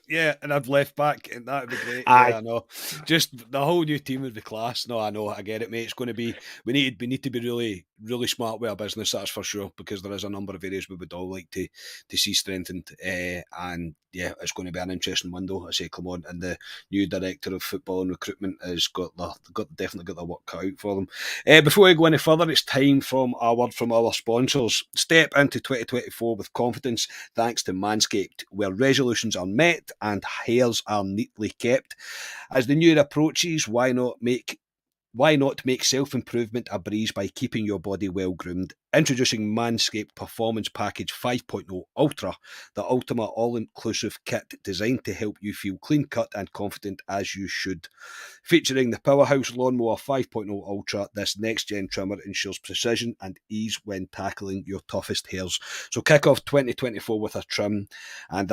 Yeah, and I've left back, and that would be great.
Aye.
Yeah, I know. Just the whole new team would be class. No, I know, I get it, mate. It's going to be. We need to be really, really smart with our business. That's for sure, because there is a number of areas we would all like to see strengthened. And yeah, it's going to be an interesting window. I say, come on, and the new director of football and recruitment has definitely got the work cut out for them. Before we go any further, it's time from a word from our sponsors. Step into 2024 with confidence, thanks to Manscaped, where resolutions are met and hairs are neatly kept. As the new year approaches, why not make Why not make self-improvement a breeze by keeping your body well-groomed? Introducing Manscaped Performance Package 5.0 Ultra, the ultimate all-inclusive kit designed to help you feel clean-cut and confident as you should. Featuring the Powerhouse Lawnmower 5.0 Ultra, this next-gen trimmer ensures precision and ease when tackling your toughest hairs. So kick off 2024 with a trim and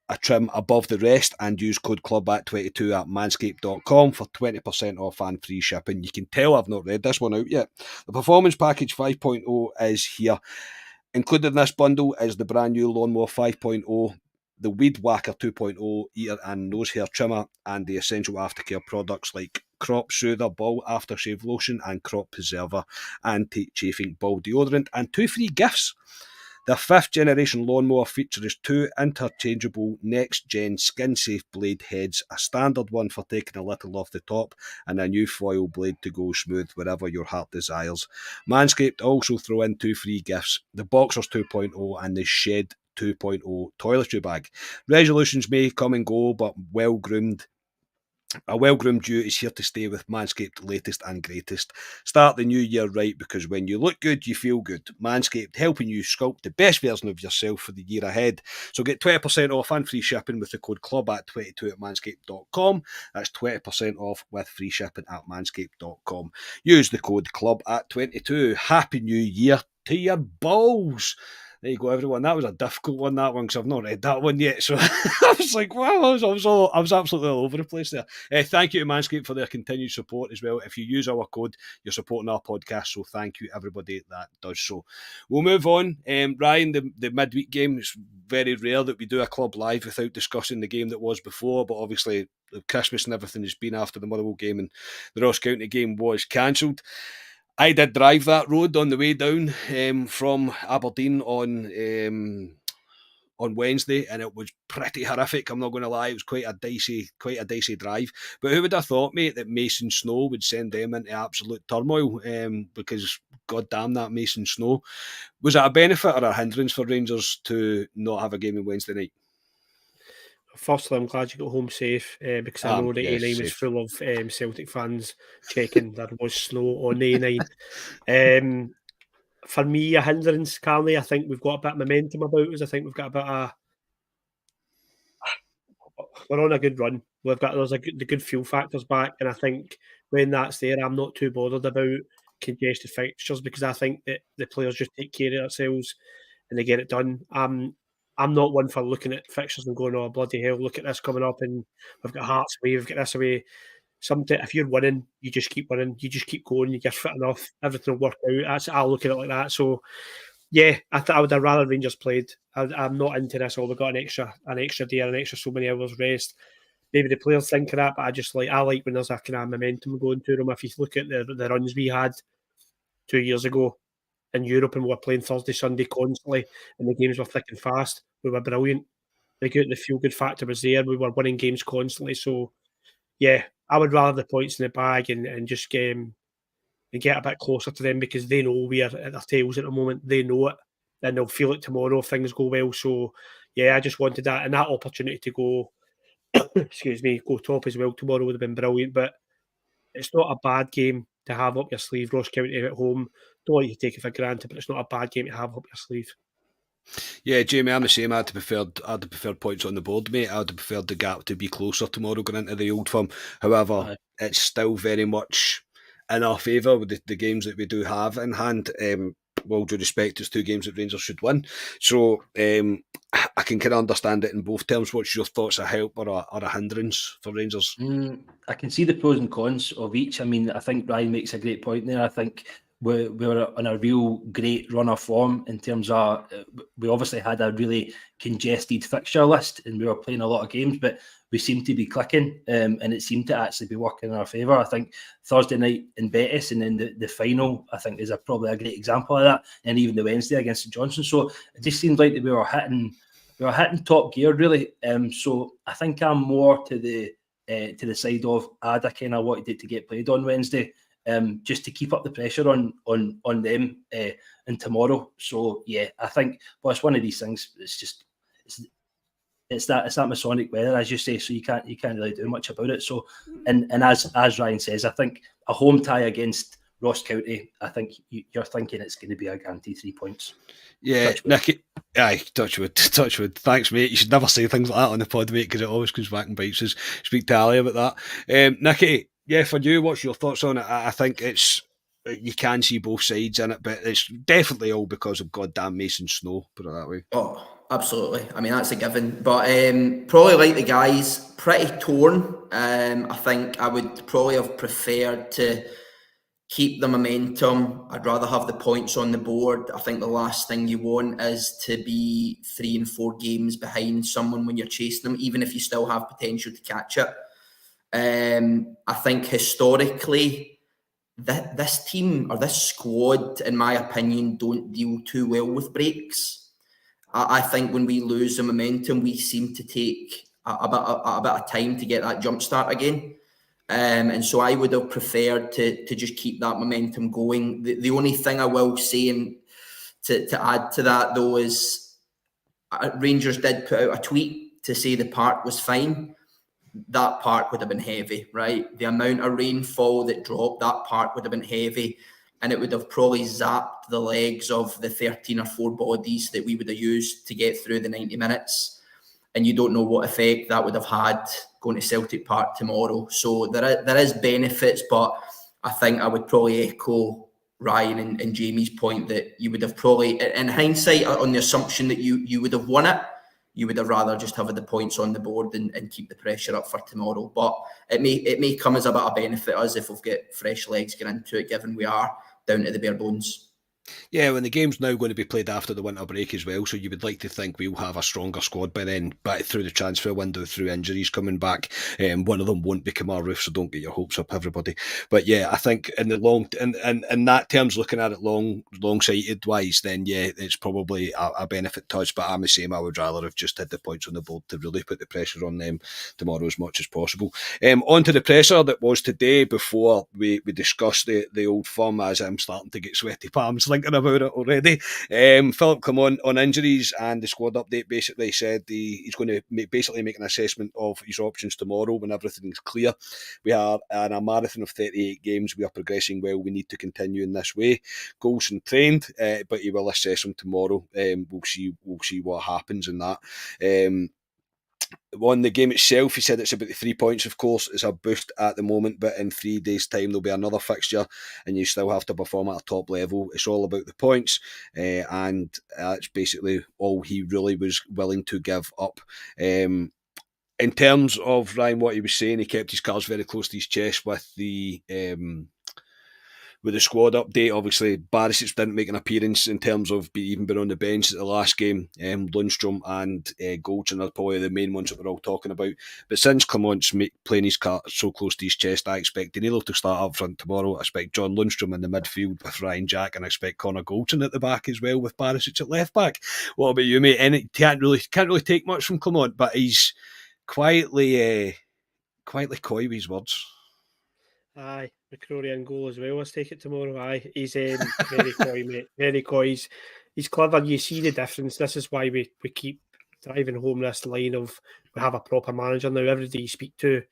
a trim above the rest, and use code CLUBAT22 at manscaped.com for 20% off and free shipping. You can tell I've not read this one out yet. The Performance Package 5.0 is here. Included in this bundle is the brand new Lawnmower 5.0, the Weed Whacker 2.0 ear and nose hair trimmer, and the essential aftercare products like Crop Soother Ball Aftershave Lotion and Crop Preserver Anti-Chafing Ball Deodorant, and 2 free gifts. The 5th generation lawnmower features 2 interchangeable next-gen skin-safe blade heads, a standard one for taking a little off the top, and a new foil blade to go smooth wherever your heart desires. Manscaped also throw in 2 free gifts, the Boxers 2.0 and the Shed 2.0 toiletry bag. Resolutions may come and go, but a well-groomed you is here to stay with Manscaped latest and greatest. Start the new year right, because when you look good, you feel good. Manscaped, helping you sculpt the best version of yourself for the year ahead. So get 20% off and free shipping with the code CLUBAT22 at manscaped.com. That's 20% off with free shipping at manscaped.com. Use the code CLUBAT22. Happy New Year to your balls. There you go, everyone. That was a difficult one, that one, because I've not read that one yet. So I was like, wow, I was absolutely all over the place there. Thank you to Manscaped for their continued support as well. If you use our code, you're supporting our podcast. So thank you, everybody that does so. We'll move on. Ryan, the midweek game, it's very rare that we do a club live without discussing the game that was before, but obviously the Christmas and everything has been after the Motherwell game, and the Ross County game was cancelled. I did drive that road on the way down from Aberdeen on Wednesday, and it was pretty horrific. I'm not going to lie; it was quite a dicey drive. But who would have thought, mate, that Mason Snow would send them into absolute turmoil? Because God damn that Mason Snow. Was it a benefit or a hindrance for Rangers to not have a game on Wednesday night?
Firstly, I'm glad you got home safe, because I know that
Yes,
A9 was
safe.
full of Celtic fans checking there was snow on A9. For me, a hindrance, Carly, I think we've got a bit of momentum about us. I think we've got a bit of... We're on a good run. The good fuel factors back, and I think when that's there, I'm not too bothered about congested fixtures, because I think that the players just take care of themselves and they get it done. I'm not one for looking at fixtures and going, oh, bloody hell, look at this coming up, and we've got Hearts away, we've got this away. If you're winning, you just keep winning, you just keep going, you're fit enough, everything will work out. I'll look at it like that. So, yeah, I would have rather Rangers played. I'm not into this. Oh, we got an extra day, an extra so many hours rest. Maybe the players think of that, but I like when there's a kind of momentum going to them. If you look at the runs we had 2 years ago in Europe, and we were playing Thursday, Sunday constantly, and the games were thick and fast, we were brilliant. The feel-good factor was there. We were winning games constantly. So, yeah, I would rather the points in the bag and just get a bit closer to them, because they know we are at their tails at the moment. They know it, and they'll feel it tomorrow if things go well. So, yeah, I just wanted that, and that opportunity to go, go top as well tomorrow would have been brilliant. But it's not a bad game to have up your sleeve. Ross County at home, don't want you to take it for granted, but it's not a bad game to have up your sleeve.
Yeah, Jamie, I'm the same. I'd have preferred points on the board, mate. I'd have preferred the gap to be closer tomorrow going into the Old Firm. However, it's still very much in our favour with the games that we do have in hand. With all due respect, it's 2 games that Rangers should win. So I can kind of understand it in both terms. What's your thoughts, a help or a hindrance for Rangers?
I can see the pros and cons of each. I mean, I think Ryan makes a great point there. I think we were on a real great run of form in terms of, we obviously had a really congested fixture list and we were playing a lot of games, but we seemed to be clicking, and it seemed to actually be working in our favour. I think Thursday night in Betis and then the final, I think, is probably a great example of that, and even the Wednesday against St Johnstone. So it just seemed like that we were hitting top gear, really. So I think I'm more to the side of I kind of wanted it to get played on Wednesday, just to keep up the pressure on them and tomorrow. So yeah, I think, well, it's one of these things. it's that Masonic weather, as you say, so you can't really do much about it. So, and as Ryan says, I think a home tie against Ross County, I think you're thinking it's going to be a guaranteed 3 points.
Yeah, Nicky. Aye, touch wood. Thanks, mate. You should never say things like that on the pod, mate, because it always comes back and bites us. Speak to Ali about that. Nicky, yeah, for you, what's your thoughts on it? I think you can see both sides in it, but it's definitely all because of goddamn Mason Snow, put it that way.
Oh, absolutely. I mean, that's a given. But probably like the guys, pretty torn. I think I would probably have preferred to keep the momentum. I'd rather have the points on the board. I think the last thing you want is to be 3 and 4 games behind someone when you're chasing them, even if you still have potential to catch it. I think historically, this team or this squad, in my opinion, don't deal too well with breaks. I think when we lose the momentum, we seem to take a bit of time to get that jump start again. And so I would have preferred to just keep that momentum going. The only thing I will say, and to add to that though, is Rangers did put out a tweet to say the park was fine. That park would have been heavy, right? The amount of rainfall that dropped, that park would have been heavy, and it would have probably zapped the legs of the 13 or 4 bodies that we would have used to get through the 90 minutes. And you don't know what effect that would have had going to Celtic Park tomorrow. So there is benefits, but I think I would probably echo Ryan and Jamie's point that you would have probably, in hindsight, on the assumption that you would have won it, you would have rather just have the points on the board and keep the pressure up for tomorrow. But it may come as a bit of benefit us if we've got fresh legs getting into it, given we are down to the bare bones.
Yeah, when the game's now going to be played after the winter break as well, so you would like to think we'll have a stronger squad by then, but through the transfer window, through injuries coming back, one of them won't be Kamar Roof, so don't get your hopes up, everybody. But yeah, I think in the long, in that terms, looking at it long-sighted wise, then yeah, it's probably a benefit to us, but I'm the same, I would rather have just had the points on the board to really put the pressure on them tomorrow as much as possible. On to the presser that was today before we discussed the Old Firm, as I'm starting to get sweaty palms thinking about it already. Philip Clement on injuries, and the squad update basically said he's going to make an assessment of his options tomorrow when everything's clear. We are in a marathon of 38 games. We are progressing well. We need to continue in this way. Goulson trained, but he will assess him tomorrow. We'll see what happens in that. On the game itself, he said it's about the 3 points, of course. It's a boost at the moment, but in 3 days' time, there'll be another fixture, and you still have to perform at a top level. It's all about the points, and that's basically all he really was willing to give up. In terms of Ryan, what he was saying, he kept his cards very close to his chest with the squad update. Obviously, Barisic didn't make an appearance in terms of even being on the bench at the last game. Lundstrom and Goldson are probably the main ones that we're all talking about. But since Clement's playing his cards so close to his chest, I expect Danilo to start up front tomorrow. I expect John Lundstrom in the midfield with Ryan Jack, and I expect Connor Goldson at the back as well with Barisic at left back. What about you, mate? And it can't really take much from Clement, but he's quietly coy with his words.
Aye, McCrory in goal as well. Let's take it tomorrow. Aye, he's very coy, mate. Very coy. He's clever. You see the difference. This is why we keep driving home this line of we have a proper manager now. Everybody you speak to,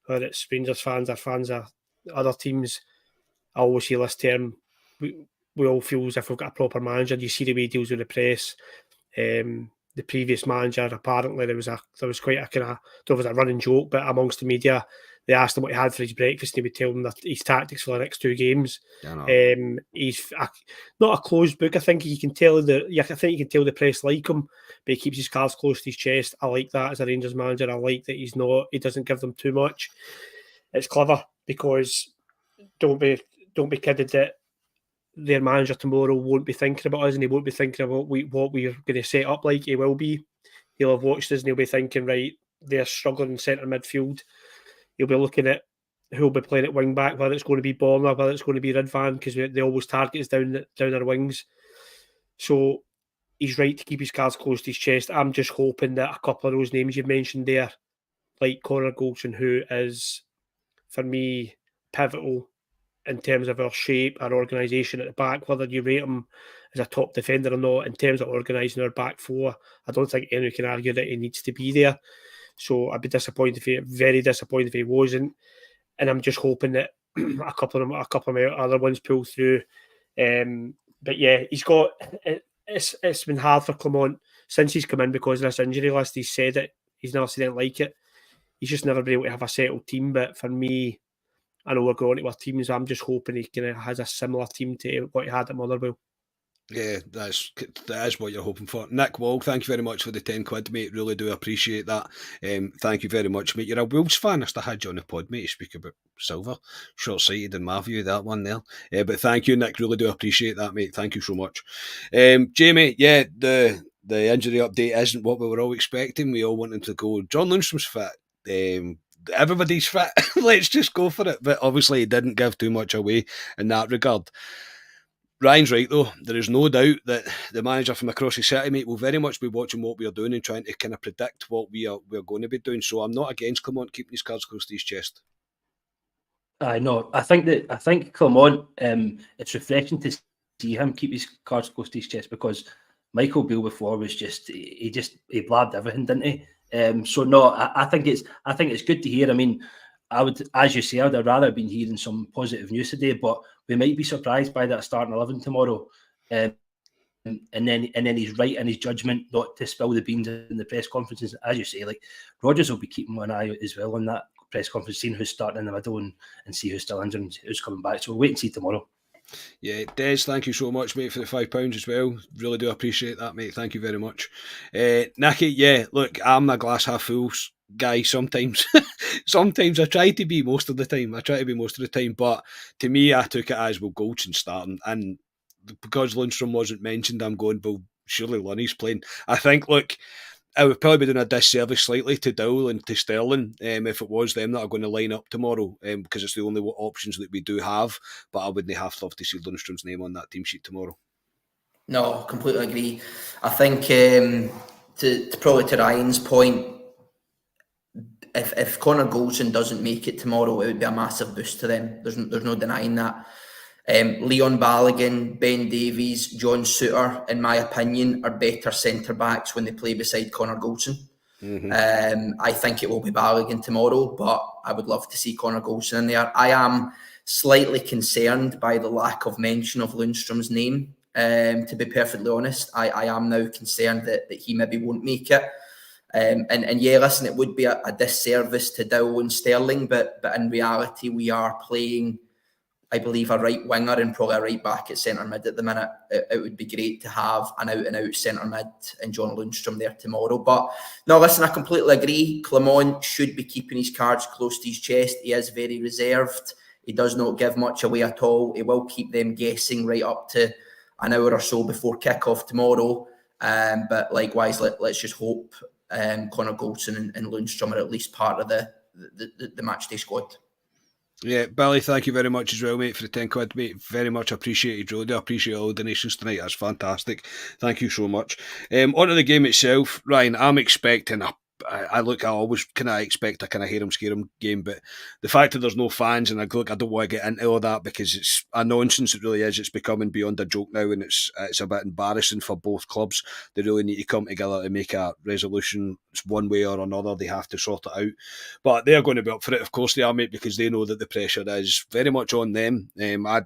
whether it's Rangers fans or fans of other teams, I always hear this term. We all feel as if we've got a proper manager. You see the way he deals with the press. The previous manager, apparently there was quite a kind of, there was a running joke, but amongst the media, they asked him what he had for his breakfast, and he would tell them that his tactics for the next 2 games. He's not a closed book. I think you can tell the press like him, but he keeps his cards close to his chest. I like that as a Rangers manager. I like that he doesn't give them too much. It's clever because don't be kidded that their manager tomorrow won't be thinking about us, and he won't be thinking about what we're going to set up like. He will be. He'll have watched us and he'll be thinking, right, they're struggling in centre midfield. He'll be looking at who'll be playing at wing back, whether it's going to be Borna, whether it's going to be Ridvan, because they always target us down our wings. So he's right to keep his cards close to his chest. I'm just hoping that a couple of those names you've mentioned there, like Connor Goldson, who is, for me, pivotal in terms of our shape, our organisation at the back, whether you rate him as a top defender or not, in terms of organising our back four, I don't think anyone can argue that he needs to be there. So I'd be very disappointed if he wasn't. And I'm just hoping that a couple of other ones pull through. But yeah, it's been hard for Clement since he's come in because of this injury list. He's said it. He's never said it like it. He's just never been able to have a settled team. But for me, I know we're going to our teams. I'm just hoping he kind of has a similar team to what he had at Motherwell.
Yeah, that is what you're hoping for. Nick Wall, thank you very much for the £10, mate. Really do appreciate that. Thank you very much, mate. You're a Wolves fan. I still had you on the pod, mate, to speak about Silva. Short-sighted in my view, that one there. But thank you, Nick. Really do appreciate that, mate. Thank you so much. Jamie, yeah, the injury update isn't what we were all expecting. We all wanted to go, John Lundstrom's fit. Everybody's fit. Let's just go for it. But obviously he didn't give too much away in that regard. Ryan's right though. There is no doubt that the manager from across the city, mate, will very much be watching what we are doing and trying to kind of predict what we're going to be doing. So I'm not against Clement keeping his cards close to his chest.
I know. I think Clement. It's refreshing to see him keep his cards close to his chest because Michael Beale before was he blabbed everything, didn't he? So no, I think it's good to hear. I mean, I would, as you say, I'd have rather been hearing some positive news today, but we might be surprised by that starting 11 tomorrow. And then he's right in his judgment not to spill the beans in the press conferences. As you say, like Rodgers will be keeping an eye out as well on that press conference, seeing who's starting in the middle and see who's still injured and who's coming back. So we'll wait and see tomorrow.
Yeah, Des, thank you so much, mate, for the £5 as well. Really do appreciate that, mate. Thank you very much. Nicky, yeah, look, I'm a glass half full guy sometimes. Sometimes I try to be most of the time. But to me, I took it as, well, Goldson starting. And because Lundstrom wasn't mentioned, I'm going, well, surely Lunny's playing. I think, look, I would probably be doing a disservice slightly to Dowell and to Sterling if it was them that are going to line up tomorrow because it's the only options that we do have. But I wouldn't have loved to see Lundstrom's name on that team sheet tomorrow.
No, completely agree. I think to Ryan's point, if Connor Goldson doesn't make it tomorrow, it would be a massive boost to them. There's no denying that. Leon Balogun, Ben Davies, John Souttar, in my opinion, are better centre-backs when they play beside Connor Goldson. Mm-hmm. I think it will be Balogun tomorrow, but I would love to see Connor Goldson in there. I am slightly concerned by the lack of mention of Lundstrom's name, to be perfectly honest. I am now concerned that he maybe won't make it. And yeah, listen, it would be a disservice to Dowell and Sterling, but in reality, we are playing, I believe, a right winger and probably a right back at centre mid at the minute. It would be great to have an out and out centre mid and John Lundstrom there tomorrow. But no, listen, I completely agree. Clement should be keeping his cards close to his chest. He is very reserved. He does not give much away at all. He will keep them guessing right up to an hour or so before kick-off tomorrow. But likewise, let's just hope Connor Goldson and Lundstrom are at least part of the matchday squad.
Yeah, Billy, thank you very much as well, mate, for the £10, mate. Very much appreciated, really do appreciate all the donations tonight. That's fantastic. Thank you so much. On to the game itself, Ryan, I'm expecting I always kind of expect a kind of hear-em-scare-em game, but the fact that there's no fans, and I don't want to get into all that because it's a nonsense, it really is. It's becoming beyond a joke now, and it's a bit embarrassing for both clubs. They really need to come together to make a resolution. It's one way or another, they have to sort it out. But they're going to be up for it, of course they are, mate, because they know that the pressure is very much on them. I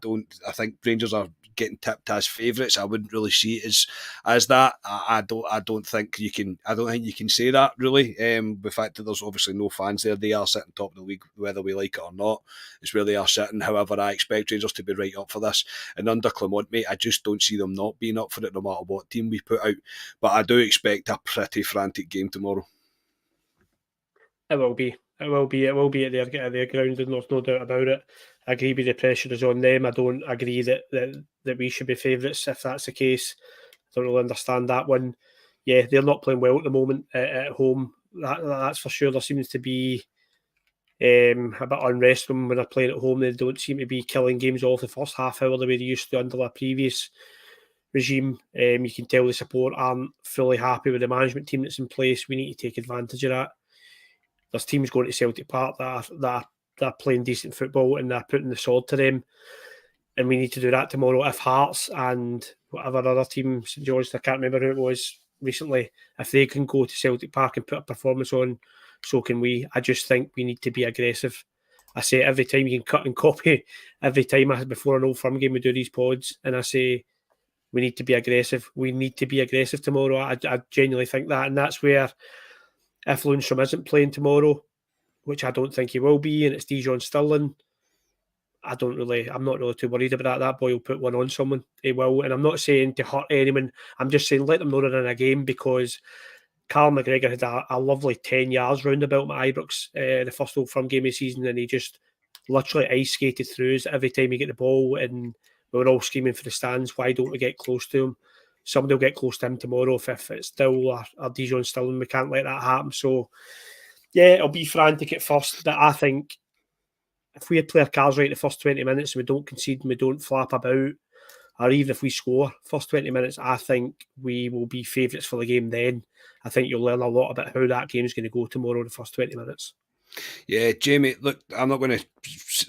think Rangers are getting tipped as favourites. I wouldn't really see it as that. I don't think you can say that really. The fact that there's obviously no fans there, they are sitting top of the league, whether we like it or not. It's where they are sitting. However, I expect Rangers to be right up for this. And under Clement, mate, I just don't see them not being up for it, no matter what team we put out. But I do expect a pretty frantic game tomorrow.
It will be at their ground, and there's no doubt about it. I agree with the pressure is on them. I don't agree that we should be favourites if that's the case. I don't really understand that one. Yeah, they're not playing well at the moment at home. That's for sure. There seems to be a bit of unrest when they're playing at home. They don't seem to be killing games off the first half hour the way they used to under the previous regime. You can tell the support aren't fully happy with the management team that's in place. We need to take advantage of that. There's teams going to Celtic Park that are they're playing decent football and they're putting the sword to them. And we need to do that tomorrow. If Hearts and whatever other team, St George's, I can't remember who it was recently, if they can go to Celtic Park and put a performance on, so can we. I just think we need to be aggressive. I say every time, you can cut and copy. Every time before an Old Firm game we do these pods, and I say we need to be aggressive. We need to be aggressive tomorrow. I genuinely think that, and that's where if Lundstram isn't playing tomorrow, which I don't think he will be, and it's Dijon Sterling, I'm not really too worried about that. That boy will put one on someone. He will. And I'm not saying to hurt anyone. I'm just saying let them know they're in a game, because Carl McGregor had a lovely 10 yards roundabout at Ibrox, the first Old Firm game of the season, and he just literally ice skated through us every time he get the ball, and we were all screaming for the stands. Why don't we get close to him? Somebody will get close to him tomorrow if it's still our Dijon Sterling. We can't let that happen. So, yeah, it'll be frantic at first. But I think if we play our cards right the first 20 minutes and we don't concede and we don't flap about, or even if we score first 20 minutes, I think we will be favourites for the game then. I think you'll learn a lot about how that game is going to go tomorrow, the first 20 minutes.
Yeah, Jamie, look, I'm not going to...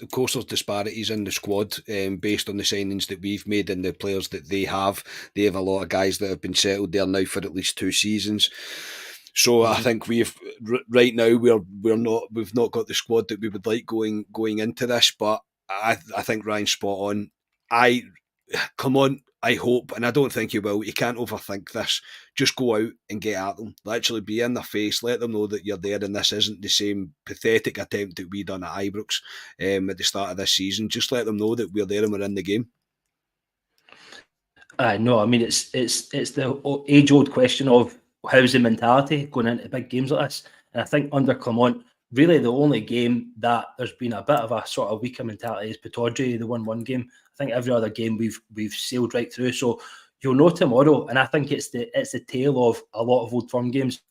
Of course, there's disparities in the squad based on the signings that we've made and the players that they have. They have a lot of guys that have been settled there now for at least 2 seasons. So I think we've right now we've not got the squad that we would like going into this. But I think Ryan's spot on. Come on, I hope, and I don't think you will. You can't overthink this. Just go out and get at them. Literally be in their face. Let them know that you're there, and this isn't the same pathetic attempt that we done at Ibrox at the start of this season. Just let them know that we're there and we're in the game.
No, I mean it's the age-old question of how's the mentality going into big games like this. And I think under Clement, really the only game that there's been a bit of a sort of weaker mentality is Pittodrie, the 1-1 game. I think every other game we've sailed right through. So you'll know tomorrow, and I think it's the tale of a lot of Old Firm games.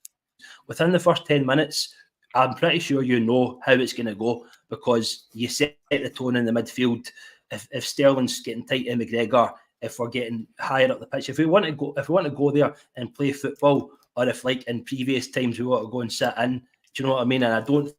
Within the first 10 minutes, I'm pretty sure you know how it's going to go, because you set the tone in the midfield. If Sterling's getting tight to McGregor, if we're getting higher up the pitch, if we want to go there and play football, or if like in previous times we want to go and sit in, do you know what I mean? And I don't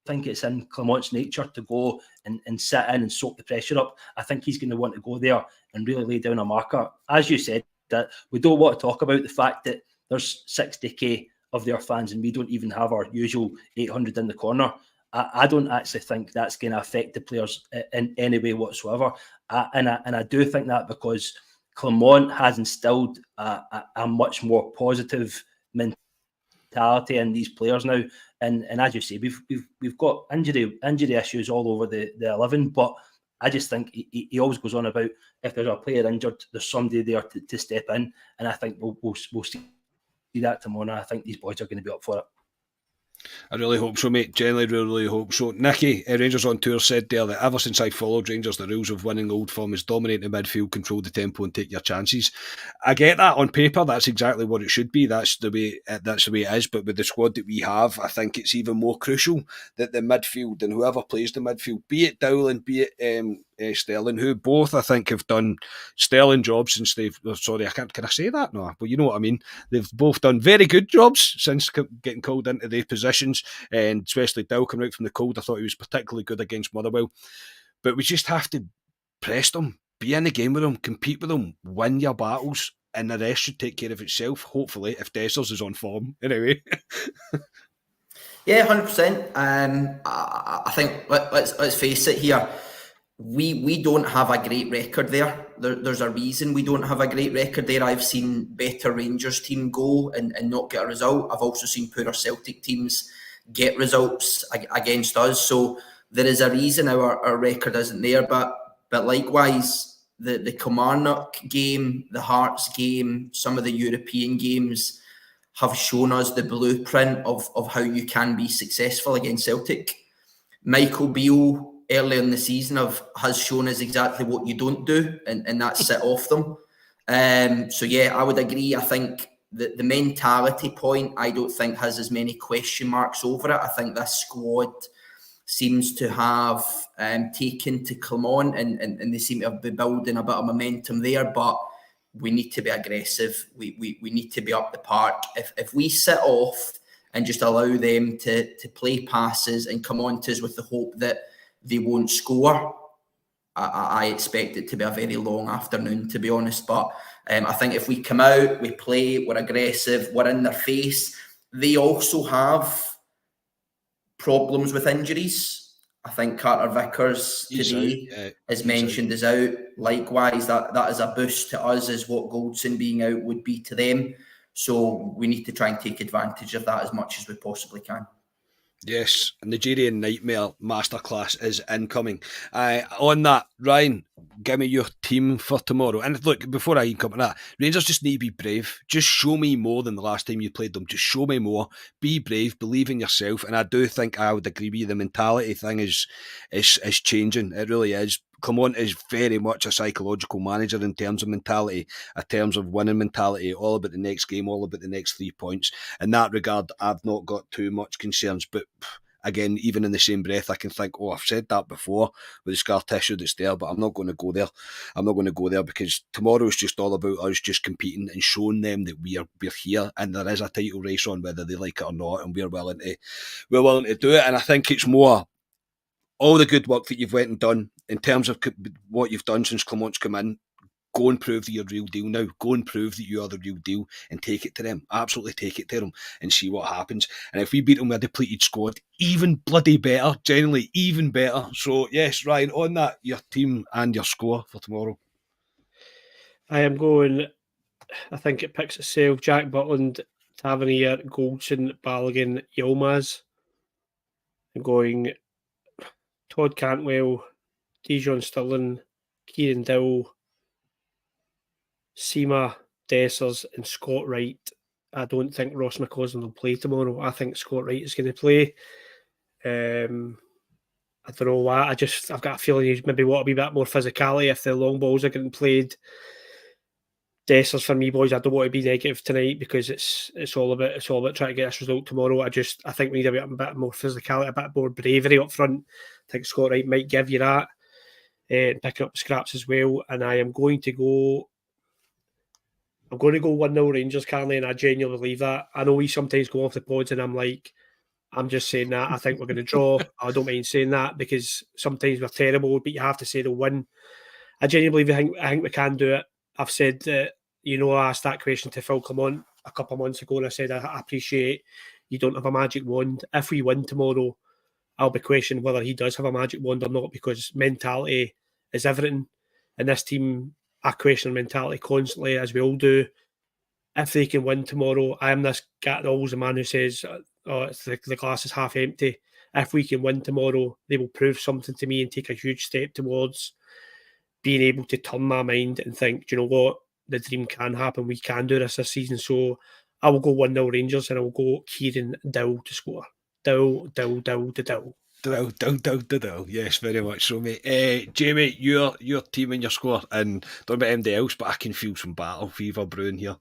think it's in Clement's nature to go and sit in and soak the pressure up. I think he's going to want to go there and really lay down a marker. As you said, that we don't want to talk about the fact that there's 60k of their fans and we don't even have our usual 800 in the corner. I don't actually think that's going to affect the players in any way whatsoever. And I do think that because Clement has instilled a much more positive mentality in these players now. And as you say, we've got injury issues all over the 11, but I just think he always goes on about if there's a player injured, there's somebody there to step in, and I think we'll see that tomorrow. I think these boys are going to be up for it.
I really hope so, mate. Genuinely, really hope so. Nicky, Rangers on Tour, said there that ever since I followed Rangers, the rules of winning Old Firm is dominate the midfield, control the tempo and take your chances. I get that on paper. That's exactly what it should be. That's the way it is. But with the squad that we have, I think it's even more crucial that the midfield and whoever plays the midfield, be it Dowling, be it Sterling, who both I think have done sterling jobs since they've... Sorry, can I say that? No, but you know what I mean. They've both done very good jobs since getting called into their positions, and especially Dow coming out from the cold. I thought he was particularly good against Motherwell. But we just have to press them, be in the game with them, compete with them, win your battles, and the rest should take care of itself, hopefully, if Dessers is on form. Anyway.
Yeah, 100%. I think let's face it here. We don't have a great record there. There's a reason we don't have a great record there. I've seen better Rangers team go and not get a result. I've also seen poorer Celtic teams get results against us. So there is a reason our record isn't there. But likewise, the Kilmarnock game, the Hearts game, some of the European games have shown us the blueprint of how you can be successful against Celtic. Michael Beale early in the season has shown us exactly what you don't do, and that's sit off them. So yeah, I would agree. I think the mentality point, I don't think has as many question marks over it. I think this squad seems to have taken to Clement, and they seem to be building a bit of momentum there, but we need to be aggressive. We need to be up the park. If we sit off and just allow them to play passes and come on to us with the hope that they won't score, I expect it to be a very long afternoon, to be honest. But I think if we come out, we play, we're aggressive, we're in their face. They also have problems with injuries. I think Carter Vickers today is mentioned as out. Likewise, that is a boost to us, as what Goldson being out would be to them. So we need to try and take advantage of that as much as we possibly can.
Yes, Nigerian Nightmare Masterclass is incoming. On that, Ryan, give me your team for tomorrow. And look, before I even come to that, Rangers just need to be brave. Just show me more than the last time you played them. Just show me more. Be brave, believe in yourself. And I do think I would agree with you. The mentality thing is changing. It really is. Clement is very much a psychological manager in terms of mentality, in terms of winning mentality, all about the next game, all about the next 3 points. In that regard, I've not got too much concerns. But again, even in the same breath, I can think, I've said that before with the scar tissue that's there, but I'm not going to go there. I'm not going to go there because tomorrow is just all about us just competing and showing them that we're here and there is a title race on, whether they like it or not, and we're willing to do it. And I think it's more all the good work that you've went and done in terms of what you've done since Clement's come in. Go and prove that you're real deal now. Go and prove that you are the real deal and take it to them. Absolutely take it to them and see what happens. And if we beat them with a depleted squad, even bloody better. Generally, even better. So, yes, Ryan, on that, your team and your score for tomorrow.
I am going, I think it picks itself. Jack Butland, Tavernier, Goldson, Balogun, Yilmaz. I'm going Todd Cantwell, Dijon Stirling, Kieran Dowell, Seema, Dessers and Scott Wright. I don't think Ross McCausland will play tomorrow. I think Scott Wright is going to play. I don't know why. I've got a feeling he's maybe want a wee bit more physicality if the long balls are getting played. Dessers for me, boys. I don't want to be negative tonight because it's all about trying to get this result tomorrow. I think we need a bit more physicality, a bit more bravery up front. I think Scott Wright might give you that, picking up the scraps as well. And I am going to go. I'm going to go 1-0 Rangers, Carly, and I genuinely believe that. I know we sometimes go off the pods and I'm just saying that. I think we're going to draw. I don't mind saying that because sometimes we're terrible, but you have to say they'll win. I genuinely believe I think we can do it. I've said that, I asked that question to Phil Clement a couple of months ago and I said, I appreciate you don't have a magic wand. If we win tomorrow, I'll be questioning whether he does have a magic wand or not because mentality is everything. And this team, I question mentality constantly, as we all do. If they can win tomorrow, I am this guy, always a man who says, the glass is half empty. If we can win tomorrow, they will prove something to me and take a huge step towards being able to turn my mind and think, do you know what? The dream can happen. We can do this season. So I will go 1-0 Rangers and I will go Kieran Dowell to score. Dowell.
Yes, very much so, mate. Jamie, your team and your score, and don't know about anybody else, but I can feel some battle fever brewing here.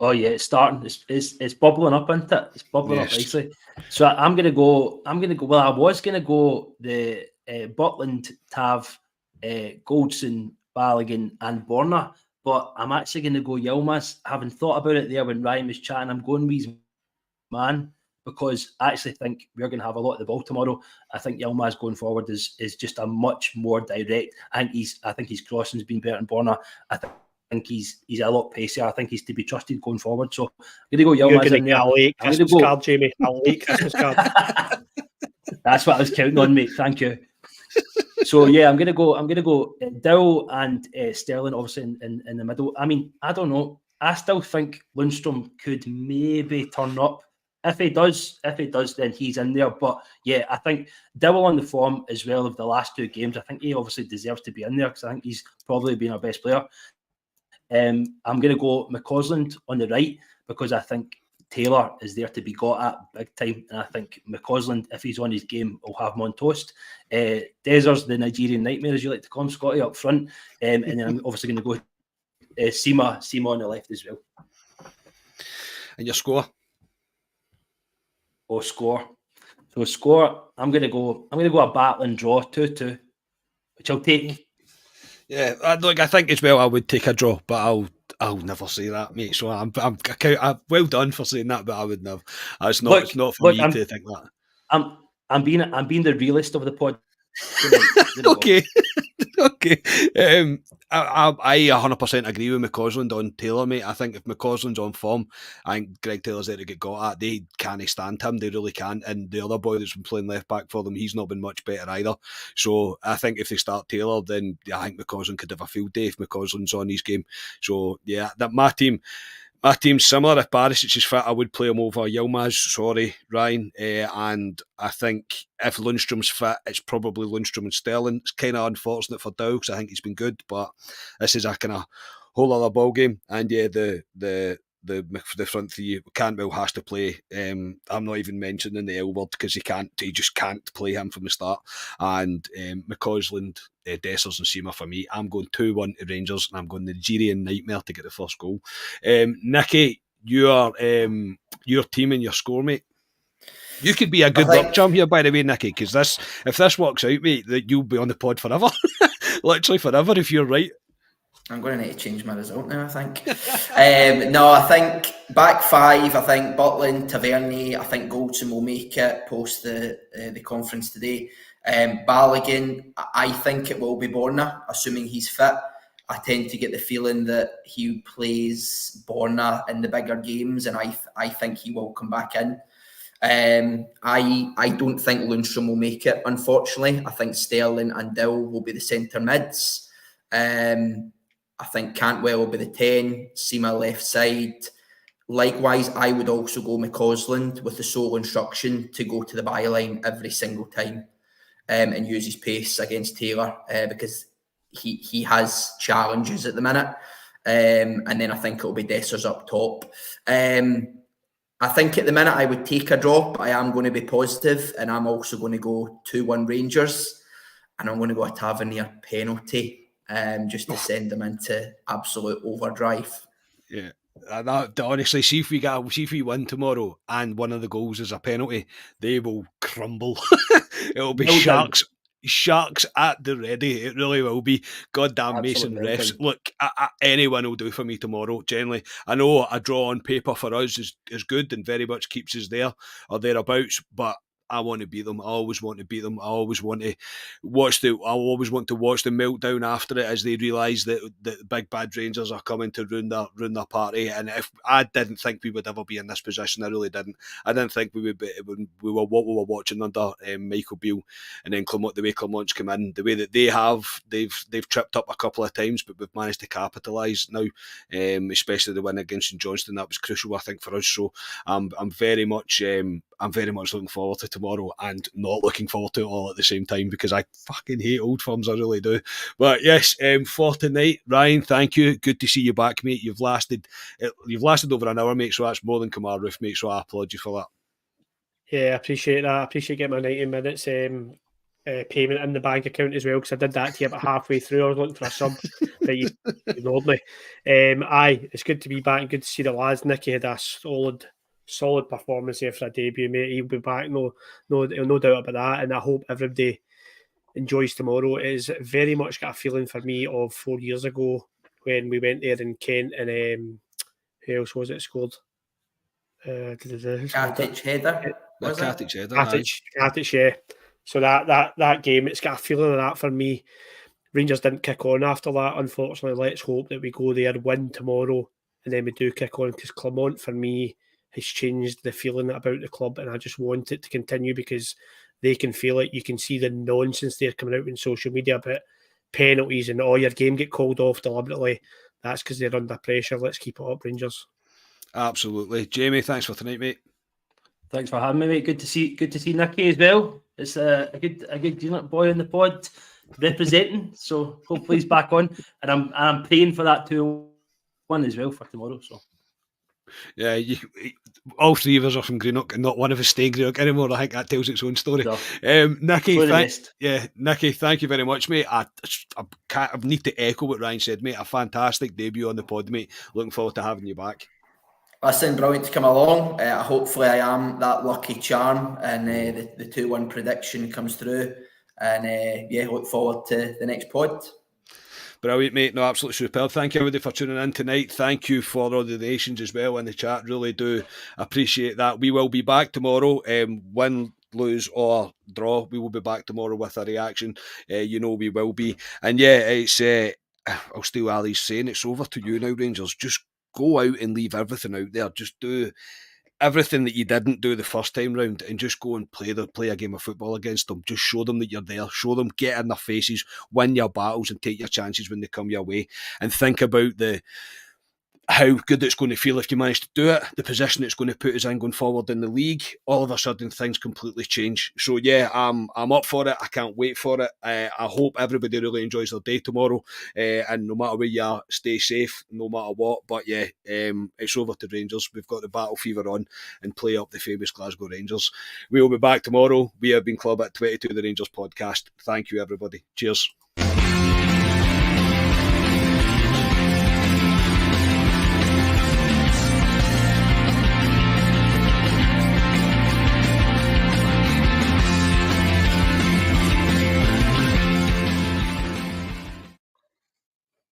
Oh yeah, it's starting. It's bubbling up, isn't it? It's bubbling up nicely. So I'm gonna go. Well, I was gonna go the Butland, Tav, Goldson, Balogun, and Borna, but I'm actually gonna go Yilmaz. Having thought about it there when Ryan was chatting, I'm going with his man because I actually think we're going to have a lot of the ball tomorrow. I think Yilmaz going forward is just a much more direct. I think his crossing's been better than Borna. I think he's a lot pacier. I think he's to be trusted going forward. So I'm going to go Yilmaz in there.
I'll late Christmas card, Jamie. I'll late Christmas card.
That's what I was counting on, mate. Thank you. So yeah, I'm gonna go Dowell and Sterling obviously in the middle. I mean, I don't know. I still think Lundstrom could maybe turn up. If he does, then he's in there. But yeah, I think Dowell on the form as well of the last 2 games. I think he obviously deserves to be in there because I think he's probably been our best player. I'm going to go McCausland on the right because I think Taylor is there to be got at big time, and I think McCausland, if he's on his game, will have him on toast. Dessers, the Nigerian Nightmare, as you like to call him, Scotty, up front, and then I'm obviously going to go Seema on the left as well.
And your score?
Score. So score, I'm going to go a battling draw 2-2, which I'll take.
Yeah, I think as well I would take a draw, but I'll never say that, mate. So I'm well done for saying that, but I would never. It's not for me to think that.
I'm being the realist of the pod.
Okay. Okay. I 100% agree with McCausland on Taylor, mate. I think if McCausland's on form, I think Greg Taylor's there to get got at. They can't stand him. They really can't. And the other boy that's been playing left back for them, he's not been much better either. So I think if they start Taylor, then I think McCausland could have a field day if McCausland's on his game. So yeah, that my team's similar. If Barisic is fit, I would play him over Yilmaz. Sorry, Ryan. And I think if Lundstrom's fit, it's probably Lundstrom and Sterling. It's kind of unfortunate for Dow because I think he's been good, but this is a kind of whole other ball game. And yeah, the front three, Cantwell has to play. I'm not even mentioning the L word because he just can't play him from the start. And McCausland, Dessers and Seamer for me. I'm going 2-1 to Rangers, and I'm going Nigerian Nightmare to get the first goal. Nicky, your team and your score, mate. You could be a good luck charm here, by the way, Nicky, because if this works out, mate, that you'll be on the pod forever. Literally forever if you're right.
I'm going to need to change my result now, I think. No, I think back five, I think Butland, Tavernier, I think Goldson will make it post the conference today. Balogun, I think it will be Borna, assuming he's fit. I tend to get the feeling that he plays Borna in the bigger games, and I think he will come back in. I don't think Lundstrom will make it, unfortunately. I think Sterling and Dill will be the centre mids. I think Cantwell will be the 10, Seema left side. Likewise, I would also go McCausland with the sole instruction to go to the byline every single time and use his pace against Taylor because he has challenges at the minute. And then I think it'll be Dessers up top. I think at the minute I would take a drop. I am going to be positive, and I'm also going to go 2-1 Rangers, and I'm going to go a Tavernier penalty. Just to send them into absolute overdrive.
Yeah, honestly, see if we win tomorrow and one of the goals is a penalty, they will crumble. It'll be sharks at the ready. It really will be. Goddamn Mason refs. Look, anyone will do for me tomorrow. Generally, I know a draw on paper for us is good and very much keeps us there or thereabouts, but I want to beat them. I always want to beat them. I always want to watch the meltdown after it as they realise that the big bad Rangers are coming to ruin their party. And if I didn't think we would ever be in this position, I really didn't. I didn't think we would be when we were watching under Michael Beale and then Clermont, the way Clermont's come in, the way that they've tripped up a couple of times, but we've managed to capitalise now. Especially the win against St Johnstone, that was crucial, I think, for us. So I'm very much looking forward to tomorrow and not looking forward to it all at the same time because I fucking hate Old Firms, I really do. But yes, for tonight, Ryan, thank you. Good to see you back, mate. You've lasted over an hour, mate, so that's more than Kamar Roof, mate, so I applaud you for that.
Yeah, I appreciate that. I appreciate getting my 90 minutes payment in the bank account as well, because I did that to you about halfway through. I was looking for a sub, but you ignored me. It's good to be back and good to see the lads. Nicky had a solid performance here for a debut, mate. He'll be back, no doubt about that, and I hope everybody enjoys tomorrow. It is very much got a feeling for me of 4 years ago when we went there in Kent, and who else was it scored?
Katic header.
Katic, yeah. So that game, it's got a feeling of that for me. Rangers didn't kick on after that, unfortunately. Let's hope that we go there, win tomorrow, and then we do kick on, because Clermont, for me, has changed the feeling about the club, and I just want it to continue because they can feel it. You can see the nonsense they're coming out in social media about penalties and your game get called off deliberately. That's because they're under pressure. Let's keep it up, Rangers.
Absolutely. Jamie, thanks for tonight, mate.
Thanks for having me, mate. Good to see Nicky as well. It's a good boy on the pod representing. So hopefully he's back on, and I'm praying for that 2-1 as well for tomorrow. So.
Yeah, all three of us are from Greenock and not one of us stay in Greenock anymore. I think that tells its own story. No. Nicky, thank you very much, mate. I need to echo what Ryan said, mate. A fantastic debut on the pod, mate. Looking forward to having you back.
Listen, brilliant to come along. Hopefully I am that lucky charm and the 2-1 prediction comes through. And look forward to the next pod.
Brilliant, mate. No, absolutely superb. Thank you, everybody, for tuning in tonight. Thank you for all the donations as well in the chat. Really do appreciate that. We will be back tomorrow. Win, lose or draw, we will be back tomorrow with a reaction. You know we will be. And yeah, it's I'll steal Ali's saying, it's over to you now, Rangers. Just go out and leave everything out there. Just do everything that you didn't do the first time round and just go and play a game of football against them. Just show them that you're there. Show them, get in their faces, win your battles and take your chances when they come your way. And think about how good it's going to feel if you manage to do it, the position it's going to put us in going forward in the league. All of a sudden things completely change. So yeah, I'm up for it. I can't wait for it. I hope everybody really enjoys their day tomorrow, and no matter where you are, stay safe no matter what. But yeah, it's over to Rangers. We've got the battle fever on and play up the famous Glasgow Rangers. We will be back tomorrow. We have been Club at 22, the Rangers podcast. Thank you everybody. Cheers.